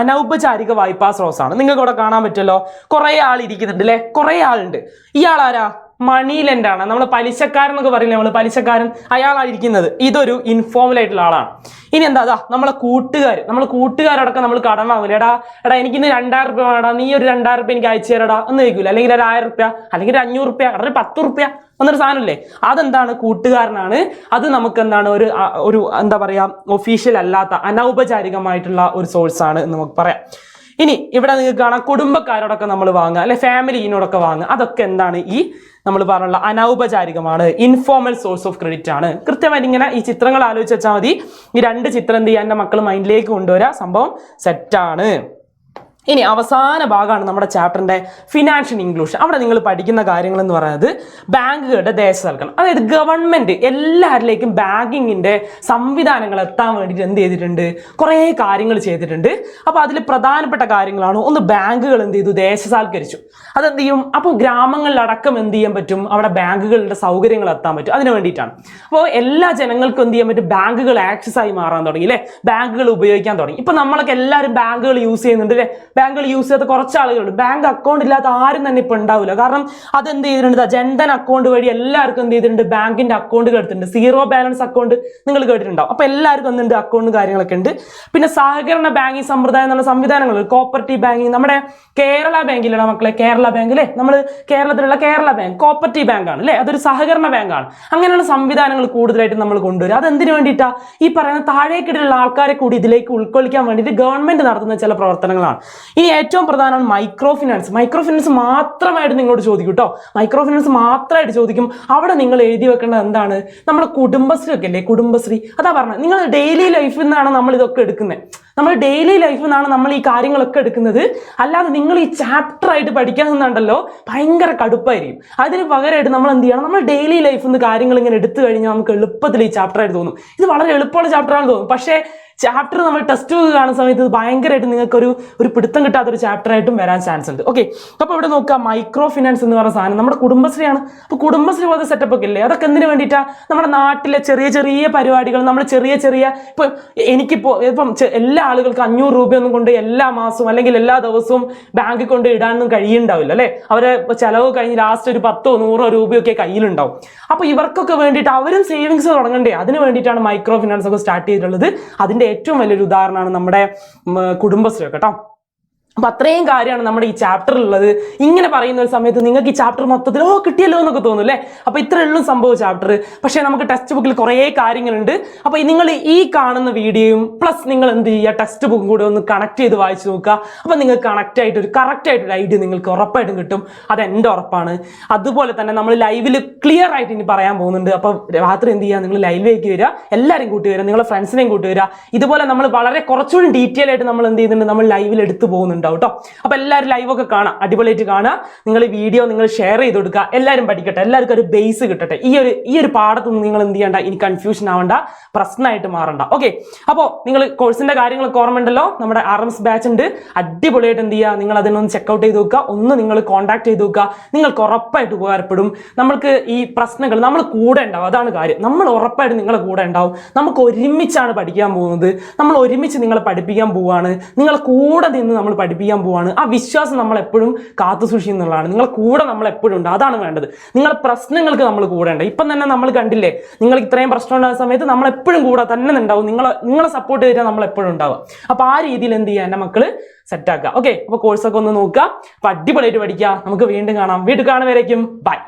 അനൗപചാരിക വായ്പാ സ്രോതസ്സാണ്. നിങ്ങൾക്ക് ഇവിടെ കാണാൻ പറ്റുമല്ലോ, കുറെ ആൾ ഇരിക്കുന്നുണ്ട് അല്ലെ, കുറെ ആളുണ്ട്. ഇയാൾ ആരാ, മണി ലെൻഡ് ആണ്. നമ്മൾ പലിശക്കാരൻ എന്നൊക്കെ പറയില്ലേ, നമ്മൾ പലിശക്കാരൻ, അയാളാണ് ഇരിക്കുന്നത്. ഇതൊരു ഇൻഫോർമൽ ആയിട്ടുള്ള ആളാണ്. ഇനി എന്താ, നമ്മളെ കൂട്ടുകാരടക്കം നമ്മൾ കടം വാങ്ങൂല. എടാ എനിക്കിന്ന് 2000 രൂപ വേടാ, നീ ഒരു 2000 രൂപ എനിക്ക് അയച്ചു തരടാ എന്ന് ചോദിക്കൂല. അല്ലെങ്കിൽ ഒരു 1000 രൂപ, അല്ലെങ്കിൽ ഒരു 500 രൂപ, ഒരു 10 രൂപ എന്നൊരു സാധനമില്ലേ, അതെന്താണ്, കൂട്ടുകാരനാണ്. അത് നമുക്ക് എന്താണ്, ഒരു എന്താ പറയാ, ഒഫീഷ്യൽ അല്ലാത്ത അനൗപചാരികമായിട്ടുള്ള ഒരു സോഴ്സ് ആണ് എന്ന് നമുക്ക് പറയാം. ഇനി ഇവിടെ നിങ്ങൾക്ക് കാണാം, കുടുംബക്കാരോടൊക്കെ നമ്മൾ വാങ്ങുക അല്ലെ, ഫാമിലിനോടൊക്കെ വാങ്ങുക, അതൊക്കെ എന്താണ്, ഈ നമ്മൾ പറഞ്ഞുള്ള അനൗപചാരികമാണ്, ഇൻഫോർമൽ സോഴ്സ് ഓഫ് ക്രെഡിറ്റ് ആണ്. കൃത്യമായിട്ട് ഇങ്ങനെ ഈ ചിത്രങ്ങൾ ആലോചിച്ച് വെച്ചാൽ മതി. ഈ 2 ചിത്രം എന്ത് ചെയ്യാൻ എൻ്റെ മക്കൾ മൈൻഡിലേക്ക് കൊണ്ടുവരാ, സംഭവം സെറ്റാണ്. ഇനി അവസാന ഭാഗമാണ് നമ്മുടെ ചാപ്റ്ററിന്റെ ഫിനാൻഷ്യൽ ഇൻക്ലൂഷൻ. അവിടെ നിങ്ങൾ പഠിക്കുന്ന കാര്യങ്ങൾ എന്ന് പറയുന്നത് ബാങ്കുകളുടെ ദേശസാൽക്കരണം. അതായത് ഗവൺമെന്റ് എല്ലാവരിലേക്കും ബാങ്കിങ്ങിന്റെ സംവിധാനങ്ങൾ എത്താൻ വേണ്ടിയിട്ട് എന്ത് ചെയ്തിട്ടുണ്ട്, കുറേ കാര്യങ്ങൾ ചെയ്തിട്ടുണ്ട്. അപ്പോൾ അതിൽ പ്രധാനപ്പെട്ട കാര്യങ്ങളാണ്, ഒന്ന് ബാങ്കുകൾ എന്ത് ചെയ്തു, ദേശസാൽക്കരിച്ചു. അതെന്ത് ചെയ്യും, അപ്പോൾ ഗ്രാമങ്ങളിലടക്കം എന്ത് ചെയ്യാൻ പറ്റും, അവിടെ ബാങ്കുകളുടെ സൗകര്യങ്ങൾ എത്താൻ പറ്റും. അതിന് വേണ്ടിയിട്ടാണ്. അപ്പോൾ എല്ലാ ജനങ്ങൾക്കും എന്ത് ചെയ്യാൻ പറ്റും, ബാങ്കുകൾ ആക്സസ് ആയി മാറാൻ തുടങ്ങി അല്ലേ, ബാങ്കുകൾ ഉപയോഗിക്കാൻ തുടങ്ങി. ഇപ്പൊ നമ്മളൊക്കെ എല്ലാവരും ബാങ്കുകൾ യൂസ് ചെയ്യുന്നുണ്ട് അല്ലേ. ബാങ്കുകൾ യൂസ് ചെയ്യാത്ത കുറച്ച് ആളുകളുണ്ട്. ബാങ്ക് അക്കൗണ്ട് ഇല്ലാത്ത ആരും തന്നെ ഇപ്പൊ ഉണ്ടാവില്ല. കാരണം അതെന്ത് ചെയ്തിട്ടുണ്ട്, ജൻധൻ അക്കൗണ്ട് വഴി എല്ലാവർക്കും എന്ത് ചെയ്തിട്ടുണ്ട്, ബാങ്കിന്റെ അക്കൗണ്ട് എടുത്തിട്ടുണ്ട്. 0 ബാലൻസ് അക്കൗണ്ട് നിങ്ങൾ കേട്ടിട്ടുണ്ടാവും. അപ്പൊ എല്ലാവർക്കും എന്തുണ്ട്, അക്കൗണ്ട് കാര്യങ്ങളൊക്കെ ഉണ്ട്. പിന്നെ സഹകരണ ബാങ്കിങ് സമ്പ്രദായം എന്നുള്ള സംവിധാനങ്ങൾ, കോപ്പറേറ്റീവ് ബാങ്കിങ്, നമ്മുടെ കേരള ബാങ്കിലാണ് മക്കളെ, കേരള ബാങ്ക് അല്ലേ, നമ്മൾ കേരളത്തിലുള്ള കേരള ബാങ്ക് കോപ്പറേറ്റീവ് ബാങ്കാണ് അല്ലേ, അതൊരു സഹകരണ ബാങ്കാണ്. അങ്ങനെയുള്ള സംവിധാനങ്ങൾ കൂടുതലായിട്ട് നമ്മൾ കൊണ്ടുവരും. അതെന്തിനു വേണ്ടിയിട്ടാ, ഈ പറയുന്ന താഴേക്കിടയിലുള്ള ആൾക്കാരെ കൂടി ഇതിലേക്ക് ഉൾക്കൊള്ളിക്കാൻ വേണ്ടിയിട്ട് ഗവൺമെന്റ് നടത്തുന്ന ചില പ്രവർത്തനങ്ങളാണ്. ഇനി ഏറ്റവും പ്രധാനമാണ് മൈക്രോ ഫിനാൻസ്. മൈക്രോ ഫിനാൻസ് മാത്രമായിട്ട് നിങ്ങളോട് ചോദിക്കും കേട്ടോ, മൈക്രോ ഫിനാൻസ് മാത്രമായിട്ട് ചോദിക്കും. അവിടെ നിങ്ങൾ എഴുതി വെക്കേണ്ടത് എന്താണ്, നമ്മുടെ കുടുംബശ്രീ ഒക്കെ അല്ലേ, കുടുംബശ്രീ. അതാ പറഞ്ഞത്, നിങ്ങൾ ഡെയിലി ലൈഫിൽ നിന്നാണ് നമ്മൾ ഇതൊക്കെ എടുക്കുന്നത്. നമ്മൾ ഡെയിലി ലൈഫിൽ നിന്നാണ് നമ്മൾ ഈ കാര്യങ്ങളൊക്കെ എടുക്കുന്നത്. അല്ലാതെ നിങ്ങൾ ഈ ചാപ്റ്റർ ആയിട്ട് പഠിക്കാൻ നിന്നുണ്ടല്ലോ, ഭയങ്കര കടുപ്പായിരിക്കും. അതിന് പകരമായിട്ട് നമ്മൾ എന്ത് ചെയ്യണം, നമ്മൾ ഡെയിലി ലൈഫിൽ നിന്ന് കാര്യങ്ങൾ ഇങ്ങനെ എടുത്തു കഴിഞ്ഞാൽ നമുക്ക് എളുപ്പത്തിൽ ഈ ചാപ്റ്റർ ആയിട്ട് തോന്നും. ഇത് വളരെ എളുപ്പമുള്ള ചാപ്റ്റർ ആണെന്ന് തോന്നും. പക്ഷേ ചാപ്റ്റർ നമ്മൾ ടെക്സ്റ്റ് ബുക്ക് കാണുന്ന സമയത്ത് ഭയങ്കരമായിട്ട് നിങ്ങൾക്ക് ഒരു പിടുത്തം കിട്ടാത്തൊരു ചാപ്റ്റർ ആയിട്ടും വരാൻ ചാൻസ് ഉണ്ട്. ഓക്കെ, അപ്പോൾ ഇവിടെ നോക്കുക, മൈക്രോ ഫിനാൻസ് എന്ന് പറയുന്ന സാധനം നമ്മുടെ കുടുംബശ്രീയാണ്. അപ്പോൾ കുടുംബശ്രീ പോലത്തെ സെറ്റപ്പ് ഒക്കെ ഇല്ലേ, അതൊക്കെ എന്തിനു വേണ്ടിയിട്ടാണ്, നമ്മുടെ നാട്ടിലെ ചെറിയ ചെറിയ പരിപാടികൾ, നമ്മൾ ചെറിയ ഇപ്പം എനിക്കിപ്പോൾ ഇപ്പം എല്ലാ എല്ലാ ആളുകൾക്കും 500 രൂപയൊന്നും കൊണ്ട് എല്ലാ മാസവും അല്ലെങ്കിൽ എല്ലാ ദിവസവും ബാങ്കിൽ കൊണ്ട് ഇടാനൊന്നും കഴിയുന്നുണ്ടാവില്ല അല്ലെ. അവരെ ചെലവ് കഴിഞ്ഞ് ലാസ്റ്റ് ഒരു 10 100 രൂപയൊക്കെ കയ്യിലുണ്ടാവും. അപ്പൊ ഇവർക്കൊക്കെ വേണ്ടിയിട്ട് അവരും സേവിങ്സ് തുടങ്ങണ്ടേ? അതിന് വേണ്ടിയിട്ടാണ് മൈക്രോ ഫിനാൻസ് ഒക്കെ സ്റ്റാർട്ട് ചെയ്തിട്ടുള്ളത്. അതിന്റെ ഏറ്റവും വലിയൊരു ഉദാഹരണമാണ് നമ്മുടെ കുടുംബശ്രീ കേട്ടോ. അപ്പൊ അത്രയും കാര്യമാണ് നമ്മുടെ ഈ ചാപ്റ്ററിലുള്ളത്. ഇങ്ങനെ പറയുന്ന ഒരു സമയത്ത് നിങ്ങൾക്ക് ഈ ചാപ്റ്റർ മൊത്തത്തിൽ കിട്ടിയല്ലോ എന്നൊക്കെ തോന്നും അല്ലേ. അപ്പൊ ഇത്രയേ ഉള്ളൂ സംഭവം ചാപ്റ്റർ. പക്ഷെ നമുക്ക് ടെക്സ്റ്റ് ബുക്കിൽ കുറേ കാര്യങ്ങളുണ്ട്. അപ്പൊ നിങ്ങൾ ഈ കാണുന്ന വീഡിയോയും പ്ലസ് നിങ്ങൾ എന്ത് ചെയ്യുക, ടെക്സ്റ്റ് ബുക്കും കൂടെ ഒന്ന് കണക്ട് ചെയ്ത് വായിച്ചു നോക്കുക. അപ്പൊ നിങ്ങൾക്ക് കറക്റ്റ് ആയിട്ടൊരു ഐഡിയ നിങ്ങൾക്ക് ഉറപ്പായിട്ടും കിട്ടും. അത് എൻ്റെ ഉറപ്പാണ്. അതുപോലെ തന്നെ നമ്മൾ ലൈവിൽ ക്ലിയർ ആയിട്ട് ഇനി പറയാൻ പോകുന്നുണ്ട്. അപ്പൊ രാത്രി എന്ത് ചെയ്യുക, നിങ്ങൾ ലൈവിലേക്ക് വരിക, എല്ലാവരും കൂട്ടി വരിക, നിങ്ങളുടെ ഫ്രണ്ട്സിനെയും കൂട്ടി വരിക. ഇതുപോലെ നമ്മൾ വളരെ കുറച്ചുകൂടി ഡീറ്റെയിൽ ആയിട്ട് നമ്മൾ എന്ത് ചെയ്യുന്നുണ്ട്, നമ്മൾ ലൈവിൽ എടുത്തു പോകുന്നുണ്ട് കേട്ടോ. അപ്പൊ എല്ലാവരും ലൈവ് ഒക്കെ കാണാം, അടിപൊളിയായിട്ട് കാണുക. നിങ്ങൾ ഈ വീഡിയോ നിങ്ങൾ ഷെയർ ചെയ്ത് കൊടുക്കുക, എല്ലാവരും പഠിക്കട്ടെ, എല്ലാവർക്കും ഒരു ബേസ് കിട്ടട്ടെ. ഈ ഒരു പാഠത്തൊന്നും നിങ്ങൾ എന്ത് ചെയ്യണ്ട, ഇനി കൺഫ്യൂഷൻ ആവണ്ട, പ്രശ്നമായിട്ട് മാറണ്ട. ഓക്കെ, അപ്പോൾ നിങ്ങൾ കോഴ്സിന്റെ കാര്യങ്ങളൊക്കെ ഓർമ്മയുണ്ടല്ലോ. നമ്മുടെ RMS ബാച്ച് ഉണ്ട്, അടിപൊളിയായിട്ട് എന്ത് ചെയ്യുക, നിങ്ങൾ അതിനൊന്ന് ചെക്കൗട്ട് ചെയ്ത് നോക്കുക, ഒന്ന് നിങ്ങൾ കോൺടാക്ട് ചെയ്ത് നോക്കുക. നിങ്ങൾക്ക് ഉറപ്പായിട്ട് ഉപകാരപ്പെടും. നമ്മൾക്ക് ഈ പ്രശ്നങ്ങൾ നമ്മൾ കൂടെ ഉണ്ടാവും, അതാണ് കാര്യം. നമ്മൾ ഉറപ്പായിട്ട് നിങ്ങളെ കൂടെ ഉണ്ടാവും. നമുക്ക് ഒരുമിച്ചാണ് പഠിക്കാൻ പോകുന്നത്, നമ്മൾ ഒരുമിച്ച് നിങ്ങളെ പഠിപ്പിക്കാൻ പോവാണ്, നിങ്ങളെ കൂടെ നിന്ന് നമ്മൾ പഠിപ്പിക്കാൻ പോവാണ്. ആ വിശ്വാസം നമ്മൾ എപ്പോഴും കാത്തു സൂക്ഷിക്കുന്നുള്ളതാണ്. നിങ്ങളെ കൂടെ നമ്മൾ എപ്പോഴും ഉണ്ട്, അതാണ് വേണ്ടത്. നിങ്ങളുടെ പ്രശ്നങ്ങൾക്ക് നമ്മൾ കൂടെ ഉണ്ട്. ഇപ്പം തന്നെ നമ്മൾ കണ്ടില്ലേ, നിങ്ങൾ ഇത്രയും പ്രശ്നം ഉണ്ടാകുന്ന സമയത്ത് നമ്മൾ എപ്പോഴും കൂടെ തന്നെ ഉണ്ടാവും. നിങ്ങളെ സപ്പോർട്ട് ചെയ്തിട്ട് നമ്മൾ എപ്പോഴും ഉണ്ടാവുക. അപ്പൊ ആ രീതിയിൽ എന്ത് ചെയ്യുക, എൻ്റെ മക്കള് സെറ്റ് ആക്കുക. ഓക്കെ, അപ്പൊ കോഴ്സൊക്കെ ഒന്ന് നോക്കുക, അപ്പൊ അടിപൊളിയായിട്ട് പഠിക്കുക. നമുക്ക് വീണ്ടും കാണാം. വീണ്ടും കാണുന്നവരേക്കും ബൈ.